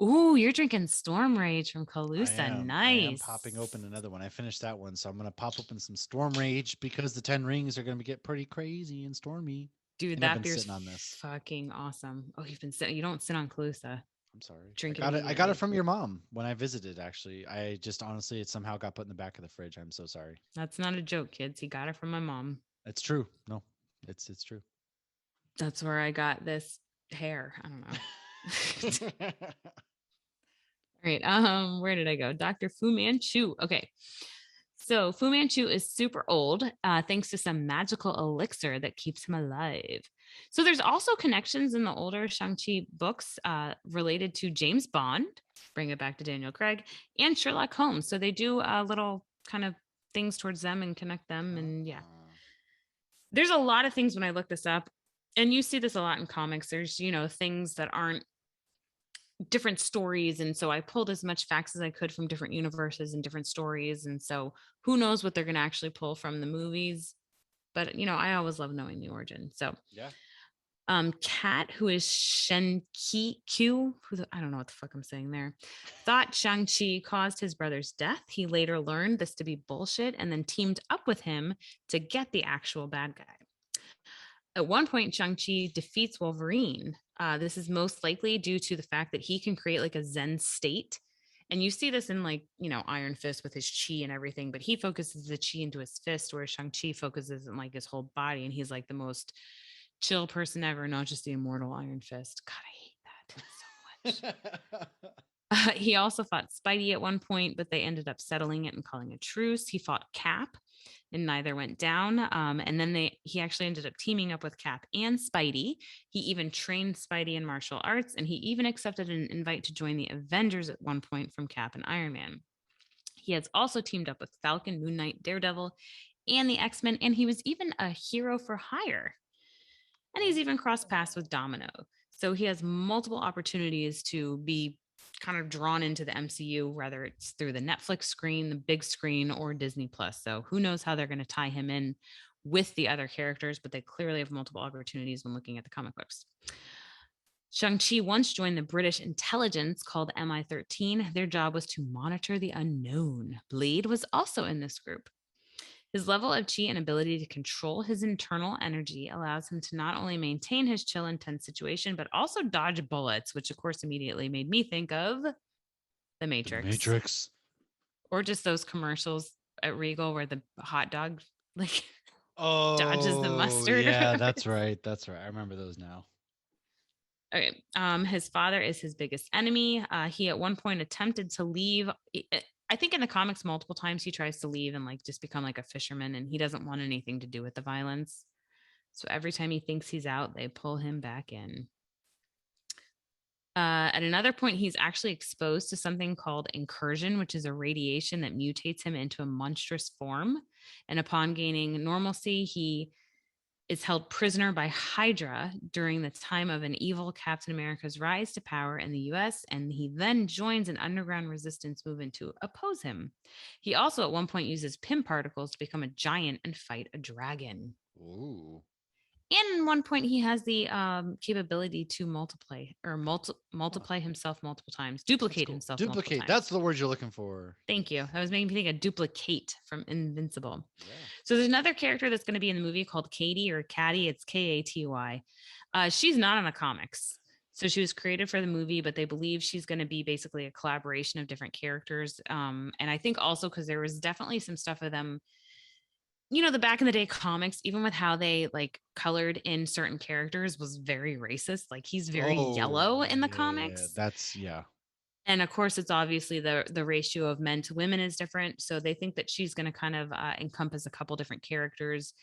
Ooh, you're drinking Storm Rage from Calusa. Nice. I am popping open another one. I finished that one, so I'm going to pop open some Storm Rage because the 10 rings are going to get pretty crazy and stormy. Dude, and that beer's on this. Fucking awesome. Oh, you don't sit on Calusa. I'm sorry. Drink I got it from your mom when I visited, actually. I just honestly, it somehow got put in the back of the fridge. I'm so sorry. That's not a joke, kids. He got it from my mom. It's true. No, it's true. That's where I got this hair. I don't know. All right. Where did I go? Dr. Fu Manchu. Okay. So Fu Manchu is super old, thanks to some magical elixir that keeps him alive. So there's also connections in the older Shang-Chi books related to James Bond, bring it back to Daniel Craig, and Sherlock Holmes. So they do little kind of things towards them and connect them. And yeah, there's a lot of things when I look this up, and you see this a lot in comics. There's, things that aren't different stories, and so I pulled as much facts as I could from different universes and different stories, and so who knows what they're going to actually pull from the movies, but I always love knowing the origin. So yeah. Kat, who is Shen-Ki Q, I don't know what the fuck I'm saying there, thought Shang-Chi caused his brother's death. He later learned this to be bullshit and then teamed up with him to get the actual bad guy. At one point, Shang-Chi defeats Wolverine. This is most likely due to the fact that he can create like a Zen state. And you see this in like, Iron Fist with his chi and everything, but he focuses the chi into his fist, where Shang-Chi focuses in like his whole body. And he's like the most chill person ever, not just the immortal Iron Fist. God, I hate that so much. He also fought Spidey at one point, but they ended up settling it and calling a truce. He fought Cap, and neither went down. And then he actually ended up teaming up with Cap and Spidey. He even trained Spidey in martial arts, and he even accepted an invite to join the Avengers at one point from Cap and Iron Man. He has also teamed up with Falcon, Moon Knight, Daredevil, and the X-Men, and he was even a hero for hire. And he's even crossed paths with Domino. So he has multiple opportunities to be kind of drawn into the MCU, whether it's through the Netflix screen, the big screen, or Disney Plus. So who knows how they're going to tie him in with the other characters, but they clearly have multiple opportunities when looking at the comic books. Shang-Chi once joined the British intelligence called MI13. Their job was to monitor the unknown. Blade was also in this group. His level of chi and ability to control his internal energy allows him to not only maintain his chill and tense situation, but also dodge bullets, which of course immediately made me think of The The Matrix. Matrix. Or just those commercials at Regal where the hot dog like dodges the Oh, mustard. yeah, that's right. That's right. I remember those now. Okay. His father is his biggest enemy. He at one point attempted to leave. I think in the comics, multiple times he tries to leave and like just become like a fisherman, and he doesn't want anything to do with the violence. So every time he thinks he's out, they pull him back in. At another point, he's actually exposed to something called incursion, which is a radiation that mutates him into a monstrous form. And upon gaining normalcy, he is held prisoner by Hydra during the time of an evil Captain America's rise to power in the US, and he then joins an underground resistance movement to oppose him. He also at one point uses Pym particles to become a giant and fight a dragon. Ooh. And at one point, he has the capability to multiply himself multiple times, duplicate Cool. himself multiple Duplicate. times. That's the word you're looking for. Thank you. That was making me think of duplicate from Invincible. Yeah. So there's another character that's going to be in the movie called Katie or Caddy. It's Katy. She's not in the comics. So she was created for the movie, but they believe she's going to be basically a collaboration of different characters. And I think also because there was definitely some stuff of them, you know, the back in the day comics, even with how they like colored in certain characters was very racist. Like he's very yellow in the comics. That's yeah. And of course, it's obviously the ratio of men to women is different. So they think that she's going to kind of encompass a couple different characters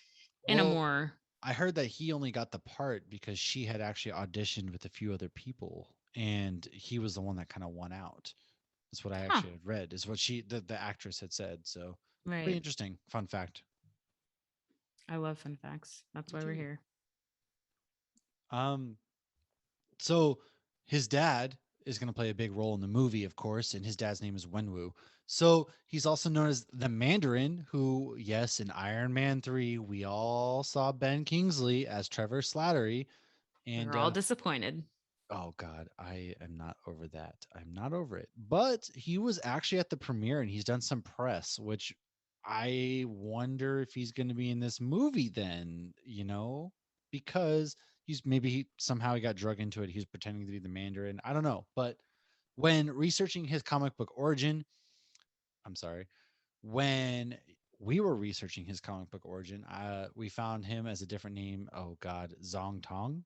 in a Well, more. I heard that he only got the part because she had actually auditioned with a few other people, and he was the one that kind of won out. That's what I actually had read. Is what the actress had said. So pretty Right. interesting. Fun fact. I love fun facts. That's why we're here. So his dad is going to play a big role in the movie, of course, and his dad's name is Wenwu. So he's also known as the Mandarin, who, yes, in Iron Man 3, we all saw Ben Kingsley as Trevor Slattery. And We're all disappointed. oh God, I am not over that. I'm not over it. But he was actually at the premiere and he's done some press, which I wonder if he's going to be in this movie then, you know, because somehow he got drug into it. He was pretending to be the Mandarin. I don't know. But when researching his comic book origin, I'm sorry, when we were researching his comic book origin, we found him as a different name. Oh God, Zong Tong.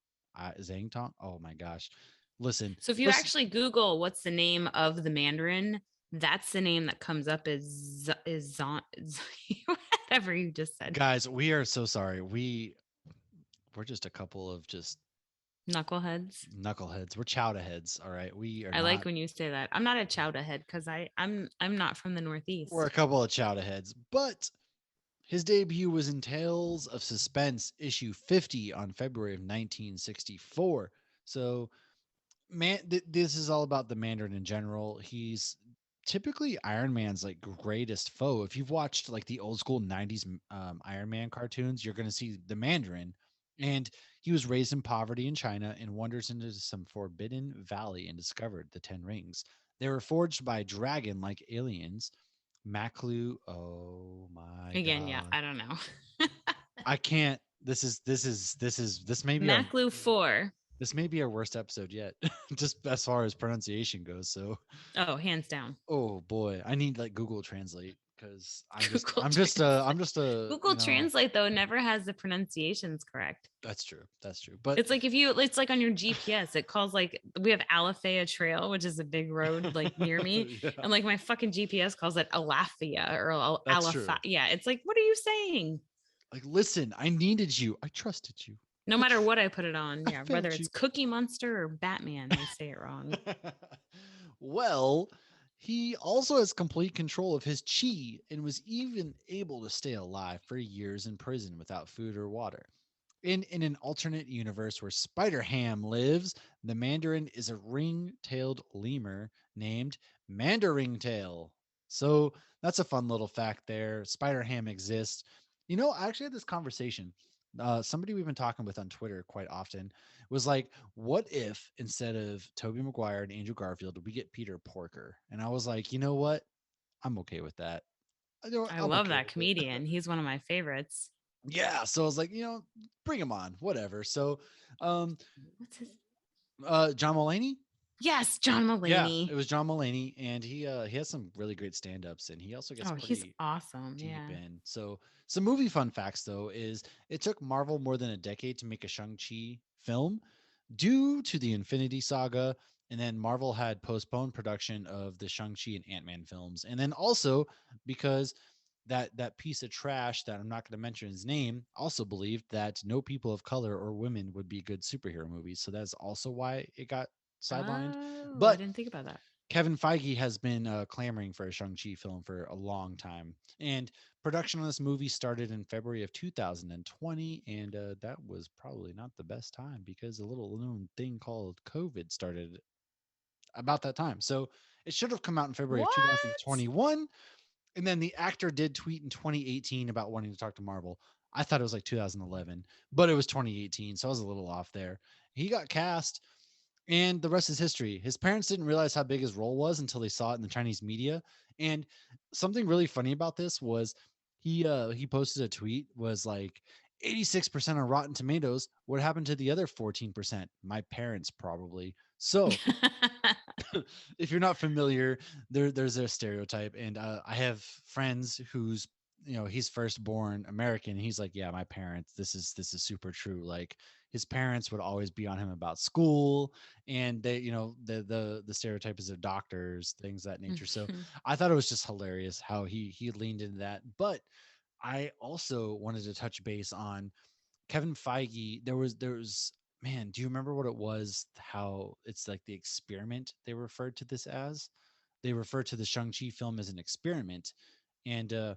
Zhang Tong. Oh my gosh. Listen. So if you actually Google what's the name of the Mandarin, that's the name that comes up is whatever you just said. Guys, we are so sorry. We're just a couple of just knuckleheads. We're chowda heads. All right. We are. I like when you say that. I'm not a chowda head because I'm not from the Northeast. We're a couple of chowda heads, but his debut was in Tales of Suspense issue 50 on February of 1964. So this is all about the Mandarin in general. He's typically Iron Man's like greatest foe. If you've watched like the old school 90s Iron Man cartoons, you're going to see the Mandarin. And he was raised in poverty in China and wanders into some forbidden valley and discovered the 10 rings. They were forged by dragon like aliens. Maklu, oh my Again, God. yeah, I don't know. I can't. This may be Maklu 4. This may be our worst episode yet, just as far as pronunciation goes. So, oh, hands down. Oh boy, I need like Google Translate because I'm just a Google Translate though never has the pronunciations correct. That's true. But it's like it's like on your GPS, it calls like we have Alafaya Trail, which is a big road like near me, yeah. And like my fucking GPS calls it Alafia or Alafia. Yeah, it's like, what are you saying? Like, listen, I needed you. I trusted you. No matter what I put it on, yeah, whether it's Cookie Monster or Batman, they say it wrong. Well, He also has complete control of his chi and was even able to stay alive for years in prison without food or water. In an alternate universe where Spider Ham lives, the Mandarin is a ring-tailed lemur named Mandaringtail. So that's a fun little fact there. Spider Ham exists. You know, I actually had this conversation. Somebody we've been talking with on Twitter quite often was like, "What if instead of Tobey Maguire and Andrew Garfield, we get Peter Porker?" And I was like, "You know what? I'm okay with that. I know I I'm love okay that with it." comedian. He's one of my favorites. Yeah, so I was like, bring him on, whatever. So, um, What's his? John Mulaney, Yes, John yeah, it Mulaney. was John Mulaney, and he has some really great stand-ups, and he also gets Oh, he's pretty awesome. deep Yeah. in. So, some movie fun facts though is it took Marvel more than a decade to make a Shang-Chi film due to the Infinity Saga, and then Marvel had postponed production of the Shang-Chi and Ant-Man films. And then also because that piece of trash that I'm not going to mention his name also believed that no people of color or women would be good superhero movies. So that's also why it got sidelined. Oh, I But didn't think about that. Kevin Feige has been clamoring for a Shang-Chi film for a long time. And production on this movie started in February of 2020. And that was probably not the best time because a little known thing called COVID started about that time. So it should have come out in February of What? 2021. And then the actor did tweet in 2018 about wanting to talk to Marvel. I thought it was like 2011, but it was 2018. So I was a little off there. He got cast and the rest is history. His parents didn't realize how big his role was until they saw it in the Chinese media. And something really funny about this was he posted a tweet was like 86% on Rotten Tomatoes. What happened to the other 14%? My parents probably. So if you're not familiar, there's a stereotype, and I have friends who's he's firstborn American. He's like, yeah, my parents. This is super true. Like his parents would always be on him about school, and they, the stereotype is of doctors, things of that nature. So Mhm. I thought it was just hilarious how he leaned into that. But I also wanted to touch base on Kevin Feige. There was man, do you remember what it was? How it's like the experiment they referred to this as? They refer to the Shang-Chi film as an experiment. And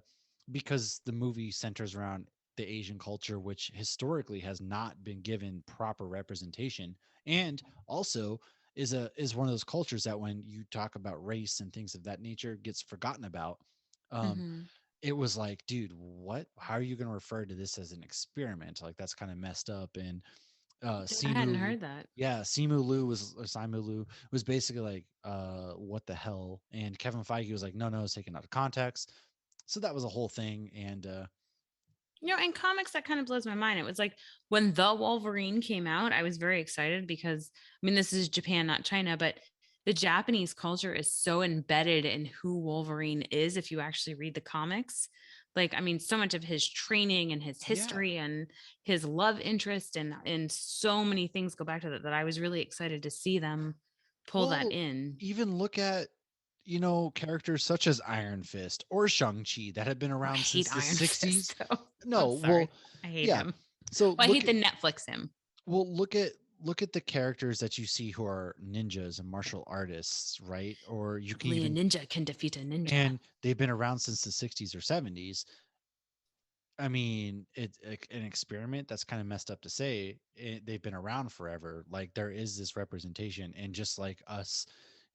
because the movie centers around the Asian culture, which historically has not been given proper representation, and also is one of those cultures that when you talk about race and things of that nature gets forgotten about. Um, Mhm. it was like, dude, what? How are you going to refer to this as an experiment? Like that's kind of messed up. And I hadn't Simu, heard that. yeah, Simu Liu was or Simu Liu was basically like, what the hell? And Kevin Feige was like, no, no, it's taken out of context. So that was a whole thing. And In comics, that kind of blows my mind. It was like when the Wolverine came out, I was very excited because, I mean, this is Japan, not China, but the Japanese culture is so embedded in who Wolverine is. If you actually read the comics, like, I mean, so much of his training and his yeah, history and his love interest and so many things go back to that I was really excited to see them pull that well, in. even look at characters such as Iron Fist or Shang-Chi that have been Oh, I around hate since the Iron 60s. Fist though. I'm No, sorry. well, I hate yeah. him. So Well, I hate the Netflix him. look at the characters that you see who are ninjas and martial artists, right? Or you can Only a even ninja can defeat a ninja. and they've been around since the 60s or 70s. I mean, it's an experiment that's kind of messed up to say. They've been around forever. Like there is this representation, and just like us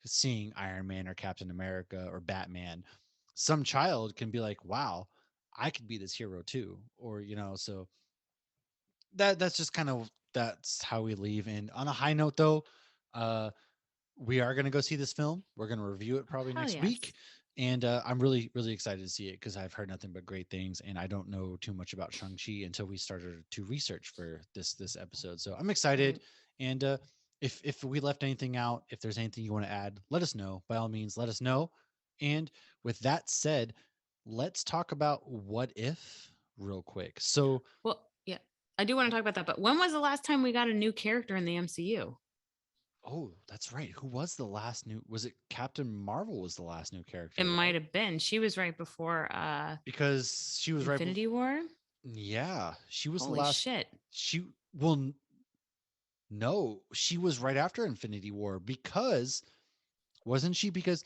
seeing Iron Man or Captain America or Batman, some child can be like, "Wow, I could be this hero too," or so that's just kind of that's how we leave. And on a high note, though, uh, we are going to go see this film. We're going to review it Oh, probably hell next yes. week. And I'm really, really excited to see it because I've heard nothing but great things. And I don't know too much about Shang-Chi until we started to research for this episode. So I'm Right. excited. And if we left anything out, if there's anything you want to add, let us know. By all means, let us know. And with that said, let's talk about what if real quick. So, Well, yeah, I do want to talk about that. But when was the last time we got a new character in the MCU? oh, that's right. Who was the last new? Was it Captain Marvel was the last new It character, might right? have been. She was right before Because she was right. Infinity War. Yeah, she was the Holy last. shit. She well, no, she was right after Infinity War because wasn't she? Because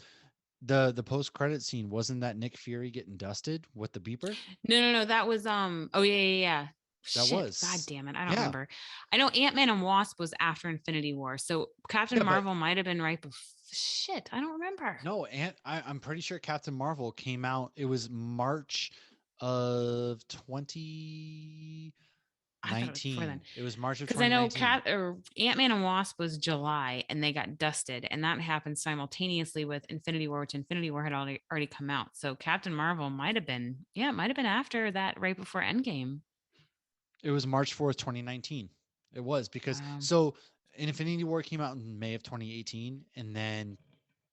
The post credit scene, wasn't that Nick Fury getting dusted with the beeper? No. That was oh yeah. That Shit, god was. damn it. I don't Yeah. remember. I know Ant-Man and Wasp was after Infinity War. So Captain Yeah, but Marvel might have been right before. Shit, I don't remember. no, I'm pretty sure Captain Marvel came out. It was March of I thought it was before then. 2019. It was March of Because I know 2019. Ant-Man and Wasp was July and they got dusted. And that happened simultaneously with Infinity War, which Infinity War had already come out. So Captain Marvel might have been, yeah, it might have been after that, right before Endgame. It was March 4th, 2019. It was because Um, so Infinity War came out in May of 2018, and then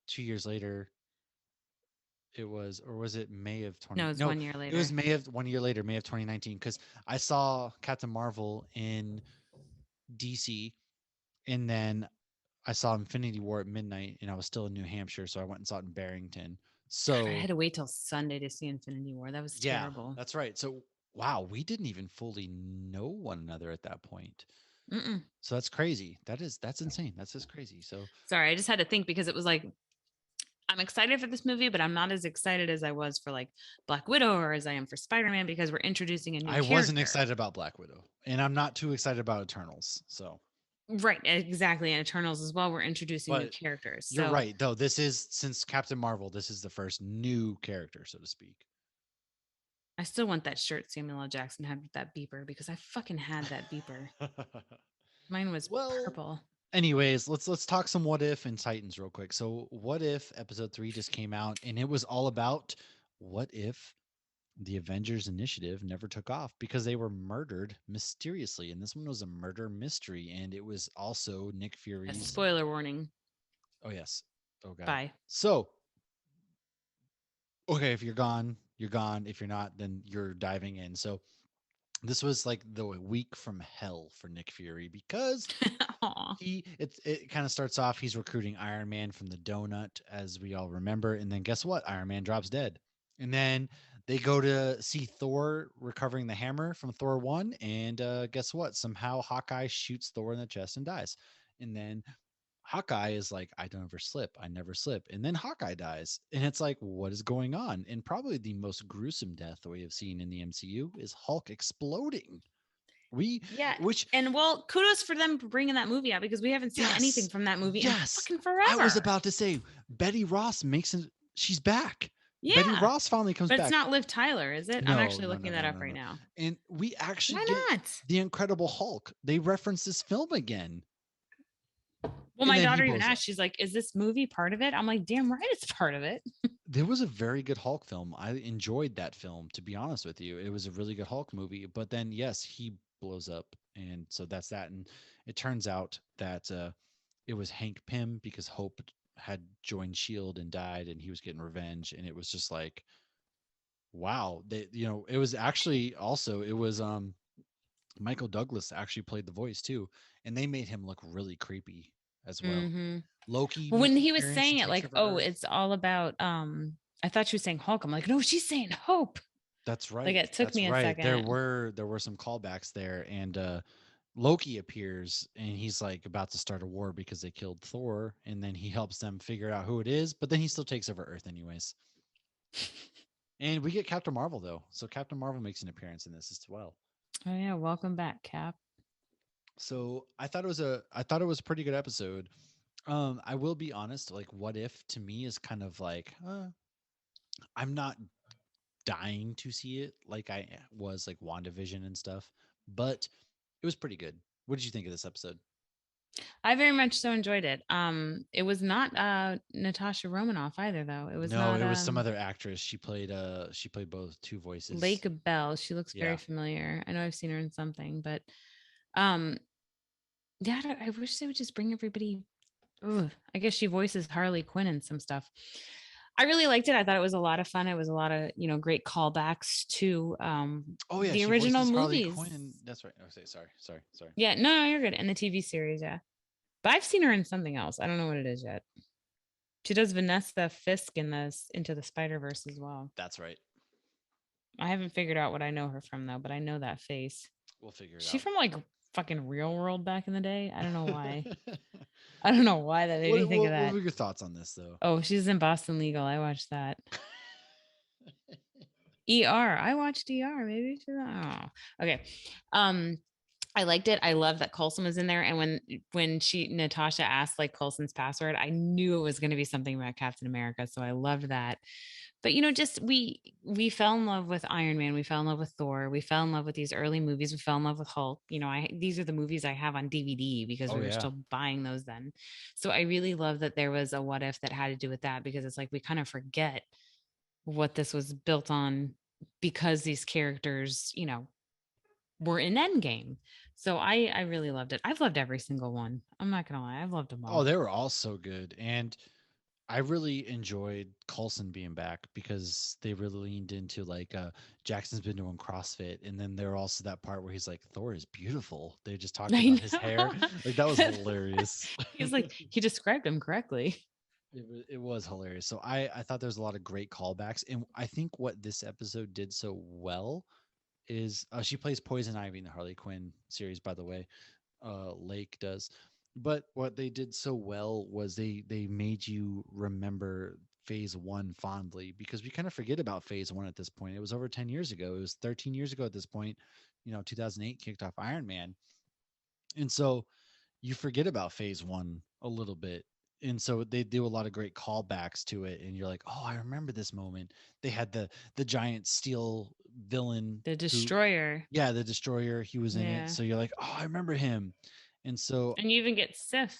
2 years later, it was, or was it May of no, 20? it was No, 1 year it was later. May of 1 year later, May of 2019, because I saw Captain Marvel in DC, and then I saw Infinity War at midnight, and I was still in New Hampshire, so I went and saw it in Barrington. God, I So had to wait till Sunday to see Infinity War. That was yeah, terrible. that's right. So wow, we didn't even fully know one another at that point. Mm-mm. So that's crazy. That's insane. That's just crazy. So Sorry, I just had to think because it was like I'm excited for this movie, but I'm not as excited as I was for like Black Widow or as I am for Spider-Man because we're introducing a new I wasn't character. excited about Black Widow, and I'm not too excited about Eternals. So, Right, exactly. And Eternals as well. We're introducing new but characters. you're So right though. This is, since Captain Marvel, this is the first new character, so to speak. I still want that shirt Samuel L. Jackson had with that beeper because I fucking had that beeper. Mine was Well, purple. anyways, let's talk some What If and Titans real quick. So, What If episode 3 just came out, and it was all about what if the Avengers Initiative never took off because they were murdered mysteriously. And this one was a murder mystery. And it was also Nick A Fury's. spoiler warning. Oh, yes. Oh, God. Bye. So, okay, if you're gone, you're gone. If you're not, then you're diving in. So, this was like the week from hell for Nick Fury because Aw. it kind of starts off, he's recruiting Iron Man from the donut, as we all remember, and then guess what, Iron Man drops dead, and then they go to see Thor recovering the hammer from Thor 1, and guess what, somehow Hawkeye shoots Thor in the chest and dies, and then Hawkeye is like, I don't ever slip, I never slip, and then Hawkeye dies, and it's like, what is going on? And probably the most gruesome death that we have seen in the MCU is Hulk exploding. we Yeah. which And well, kudos for them for bringing that movie out because we haven't seen anything Yes. from that movie in Yes. fucking I was forever. about to say Betty Ross makes it, she's back. Betty Yeah. Ross finally comes But it's back. not Liv Tyler, is it? I'm No, actually no, no, looking no, that up no, right no. now. And we actually Why get not? the Incredible Hulk. They reference this film again. Well, And my then he daughter even blows up. asked, she's like, is this movie part of it? I'm like, damn right it's part of it. There was a very good Hulk film. I enjoyed that film, to be honest with you. It was a really good Hulk movie. But then, yes, he blows up. And so that's that. And it turns out that it was Hank Pym because Hope had joined Shield and died, and he was getting revenge. And it was just like, wow. They, it was actually also, it was Michael Douglas actually played the voice too, and they made him look really creepy as well. Mm-hmm. Loki Well, makes when an he was appearance saying and it, takes like, over oh, Earth. it's all about I thought she was saying Hulk. I'm like, no, she's saying Hope. That's Like right. it took That's me a right. There second. were some callbacks there, and Loki appears, and he's like about to start a war because they killed Thor, and then he helps them figure out who it is, but then he still takes over Earth anyways. And we get Captain Marvel though, so Captain Marvel makes an appearance in this as well. Oh yeah, welcome back, Cap. So I thought it was a pretty good episode. I will be honest, like What If to me is kind of like, I'm not dying to see it like I was like WandaVision and stuff, but it was pretty good. What did you think of this episode? I very much so enjoyed it. It was not Natasha Romanoff either, though. It was No, not it was some other actress. She played both two voices. Lake Bell. She looks very Yeah, familiar. I know I've seen her in something, but um, yeah, I wish they would just bring everybody. Ugh, I guess she voices Harley Quinn and some stuff. I really liked it. I thought it was a lot of fun. It was a lot of great callbacks to oh yeah, the she original voices Harley movies. Quinn. That's right. Oh, sorry. Yeah, no, you're good. And the TV series, yeah. But I've seen her in something else. I don't know what it is yet. She does Vanessa Fisk in this Into the Spider-Verse as well. That's right. I haven't figured out what I know her from though, but I know that face. We'll figure it She out. from like fucking Real World back in the day. I don't know why. I don't know why that made me think of What that. were your thoughts on this though? Oh, she's in Boston Legal. I watched that. ER. I watched ER. Maybe she's oh. Okay. Um, I liked it. I love that Coulson was in there. And when Natasha asked like Coulson's password, I knew it was going to be something about Captain America. So I loved that. But just we fell in love with Iron Man. We fell in love with Thor. We fell in love with these early movies. We fell in love with Hulk. These are the movies I have on DVD because Oh, we were yeah. still buying those then. So I really love that there was a what if that had to do with that because it's like we kind of forget what this was built on because these characters, were in Endgame. So I really loved it. I've loved every single one. I'm not gonna lie, I've loved them all. Oh, they were all so good. And I really enjoyed Coulson being back because they really leaned into like Jackson's been doing CrossFit, and then there also that part where he's like, Thor is beautiful. They just talked I about his hair. know. Like that was hilarious. He's like, he described him correctly. It was hilarious. So I thought there was a lot of great callbacks. And I think what this episode did so well is she plays Poison Ivy in the Harley Quinn series, by the way. Lake does. But what they did so well was they made you remember phase one fondly because we kind of forget about phase one at this point. It was over 10 years ago. It was 13 years ago at this point. 2008 kicked off Iron Man. And so you forget about phase one a little bit. And so they do a lot of great callbacks to it, and you're like, "Oh, I remember this moment." They had the giant steel villain The who, Destroyer. yeah, the destroyer. He was in it, Yeah. so you're like, "Oh, I remember him." And so And you even get Sif.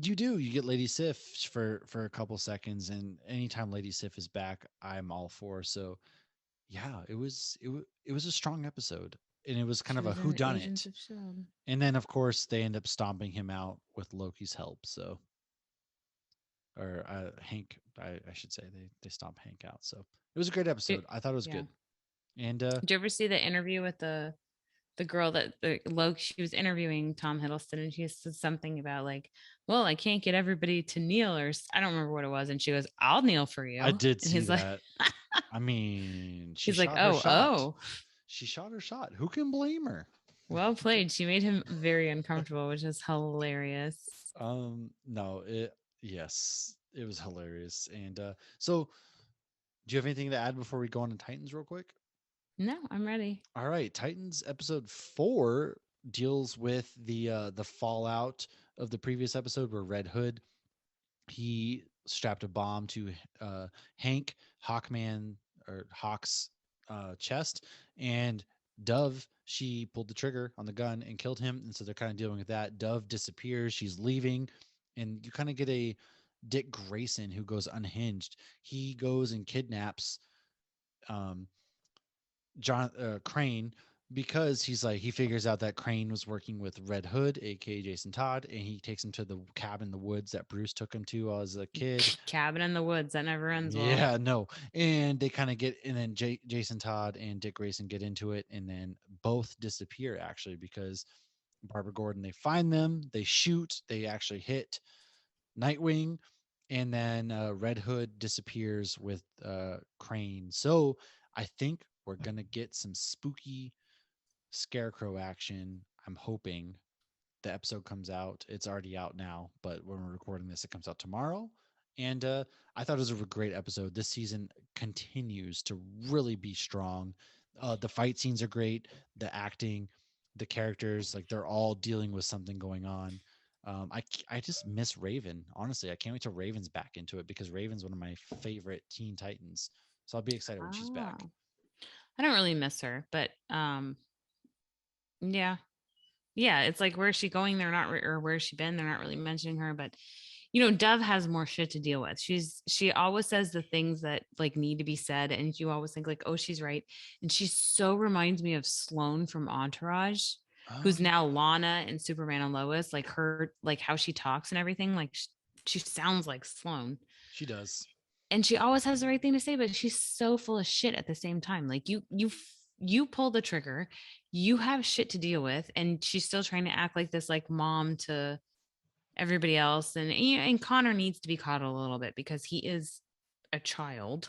you get Lady Sif for a couple seconds, and anytime Lady Sif is back, I'm all for. So yeah, it was a strong episode, and it was kind She of a was who in done Agents it. of Shield. And then of course they end up stomping him out with Loki's help. So or Hank, I should say they stomp Hank out. So it was a great episode. I thought it was Yeah. good. And Did you ever see the interview with the girl that the Loki, she was interviewing Tom Hiddleston, and she said something about like, well, I can't get everybody to kneel, or I don't remember what it was, and she goes, I'll kneel for you. I did And see he's like, that. I mean, she he's like, shot her oh, shot. oh, She shot her shot. Who can blame her? well played. She made him very uncomfortable, which is hilarious. No, yes, it was hilarious. And so do you have anything to add before we go on to Titans real quick? No, I'm ready. All right, Titans episode 4 deals with the fallout of the previous episode where Red Hood, he strapped a bomb to Hank Hawkman or Hawk's chest, and Dove, she pulled the trigger on the gun and killed him, and so they're kind of dealing with that. Dove disappears, she's leaving, and you kind of get a Dick Grayson who goes unhinged. He goes and kidnaps um, John Crane because he figures out that Crane was working with Red Hood, aka Jason Todd, and he takes him to the cabin in the woods that Bruce took him to as a kid. Cabin in the woods that never ends well. Yeah, no, and they kind of get, and then Jason Todd and Dick Grayson get into it, and then both disappear actually because Barbara Gordon, they find them, they shoot, they actually hit Nightwing, and then Red Hood disappears with Crane. So I think we're gonna get some spooky Scarecrow action. I'm hoping the episode comes out. It's already out now, but when we're recording this, it comes out tomorrow. And I thought it was a great episode. This season continues to really be strong. The fight scenes are great. The acting, the characters, like they're all dealing with something going on. I just miss Raven. Honestly, I can't wait till Raven's back into it because Raven's one of my favorite Teen Titans. So I'll be excited when she's back. I don't really miss her, but yeah. Yeah, it's like where's she going? They're not or where's she been? They're not really mentioning her, but Dove has more shit to deal with. She always says the things that like need to be said, and you always think like, oh, she's right. And she so reminds me of Sloane from Entourage, who's now Lana and Superman and Lois. Like her, like how she talks and everything. Like she sounds like Sloane. She does. And she always has the right thing to say, but she's so full of shit at the same time. Like you pull the trigger, you have shit to deal with, and she's still trying to act like this like mom to everybody else. And Connor needs to be coddled a little bit because he is a child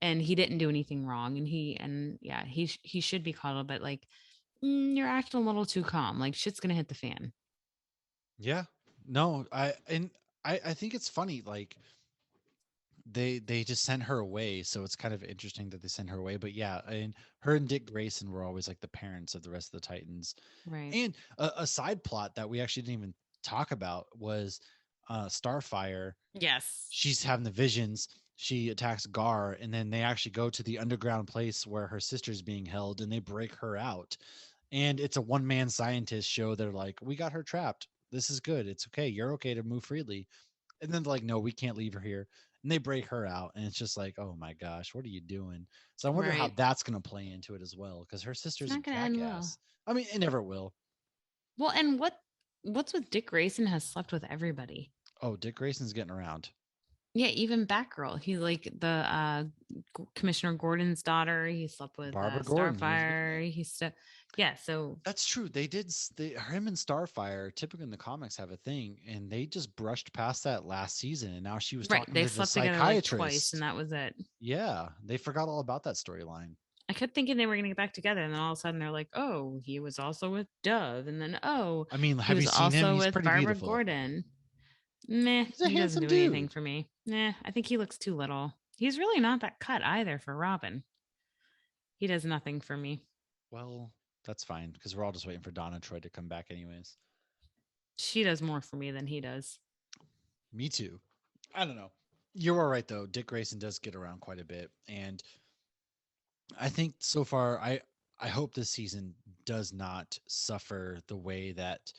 and he didn't do anything wrong, and he should be coddled, but like You're acting a little too calm. Like shit's gonna hit the fan. Yeah. No, I think it's funny, like they just sent her away, so it's kind of interesting that they sent her away. But yeah, and her and Dick Grayson were always like the parents of the rest of the Titans. Right. And a side plot that we actually didn't even talk about was Starfire. Yes. She's having the visions. She attacks Gar, and then they actually go to the underground place where her sister's being held, and they break her out. And it's a one-man scientist show. They're like, "We got her trapped. This is good. It's okay. You're okay to move freely." And then they're like, "No, we can't leave her here." And they break her out, and it's just like, "Oh my gosh, what are you doing?" So I wonder how Right. that's going to play into it as well, because her It's sister's a not gonna end well. jackass. I mean, it never will. Well, and what's with Dick Grayson has slept with everybody. Oh, Dick Grayson's getting around. Yeah, even Batgirl. He like the Commissioner Gordon's daughter. He slept with Barbara Gordon, he was with Starfire. Yeah. So That's true. They did. Him and Starfire, typically in the comics, have a thing, and they just brushed past that last season. And now she was right, talking they to the slept together like twice, psychiatrist. and that was it. Yeah, they forgot all about that storyline. I kept thinking they were going to get back together, and then all of a sudden they're like, "Oh, he was also with Dove," and then oh, I mean, he have you was seen him? also He's with pretty Barbara beautiful. Gordon. Meh, He's a he doesn't handsome do anything dude. for me. Nah, I think he looks too little. He's really not that cut either for Robin. He does nothing for me. Well, that's fine because we're all just waiting for Donna Troy to come back, anyways. She does more for me than he does. Me too. I don't know. You're all right though. Dick Grayson does get around quite a bit, and I think so far, I hope this season does not suffer the way that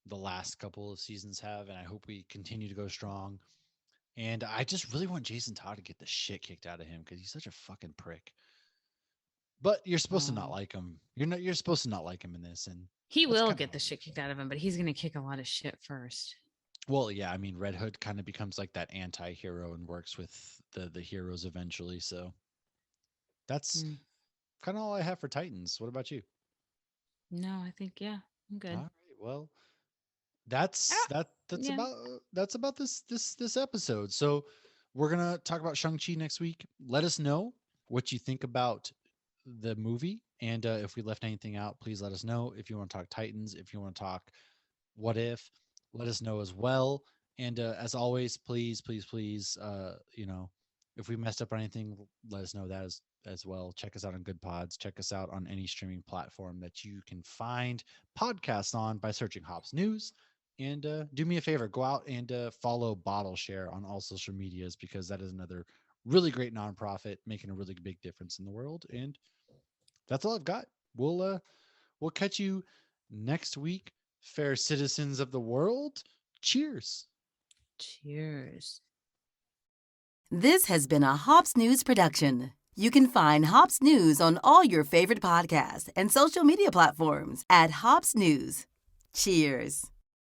the last couple of seasons have, and I hope we continue to go strong. And I just really want Jason Todd to get the shit kicked out of him because he's such a fucking prick. But you're supposed to not Oh. like him. You're supposed to not like him in this, and He that's will kinda get the hard. shit kicked out of him, but he's going to kick a lot of shit first. Well, yeah, I mean, Red Hood kind of becomes like that anti-hero and works with the heroes eventually. So that's Mm. kind of all I have for Titans. What about you? No, I think, yeah, I'm good. All right. Well, Ah, that's yeah. about this episode. So we're gonna talk about Shang-Chi next week. Let us know what you think about the movie, and if we left anything out, please let us know. If you want to talk Titans, if you want to talk What If, let us know as well. And as always, please, if we messed up or anything, let us know that as well. Check us out on Good Pods. Check us out on any streaming platform that you can find podcasts on by searching Hops News. And do me a favor, go out and follow Bottle Share on all social medias because that is another really great nonprofit making a really big difference in the world. And that's all I've got. We'll catch you next week, fair citizens of the world. Cheers. Cheers. This has been a Hops News production. You can find Hops News on all your favorite podcasts and social media platforms at Hops News. Cheers.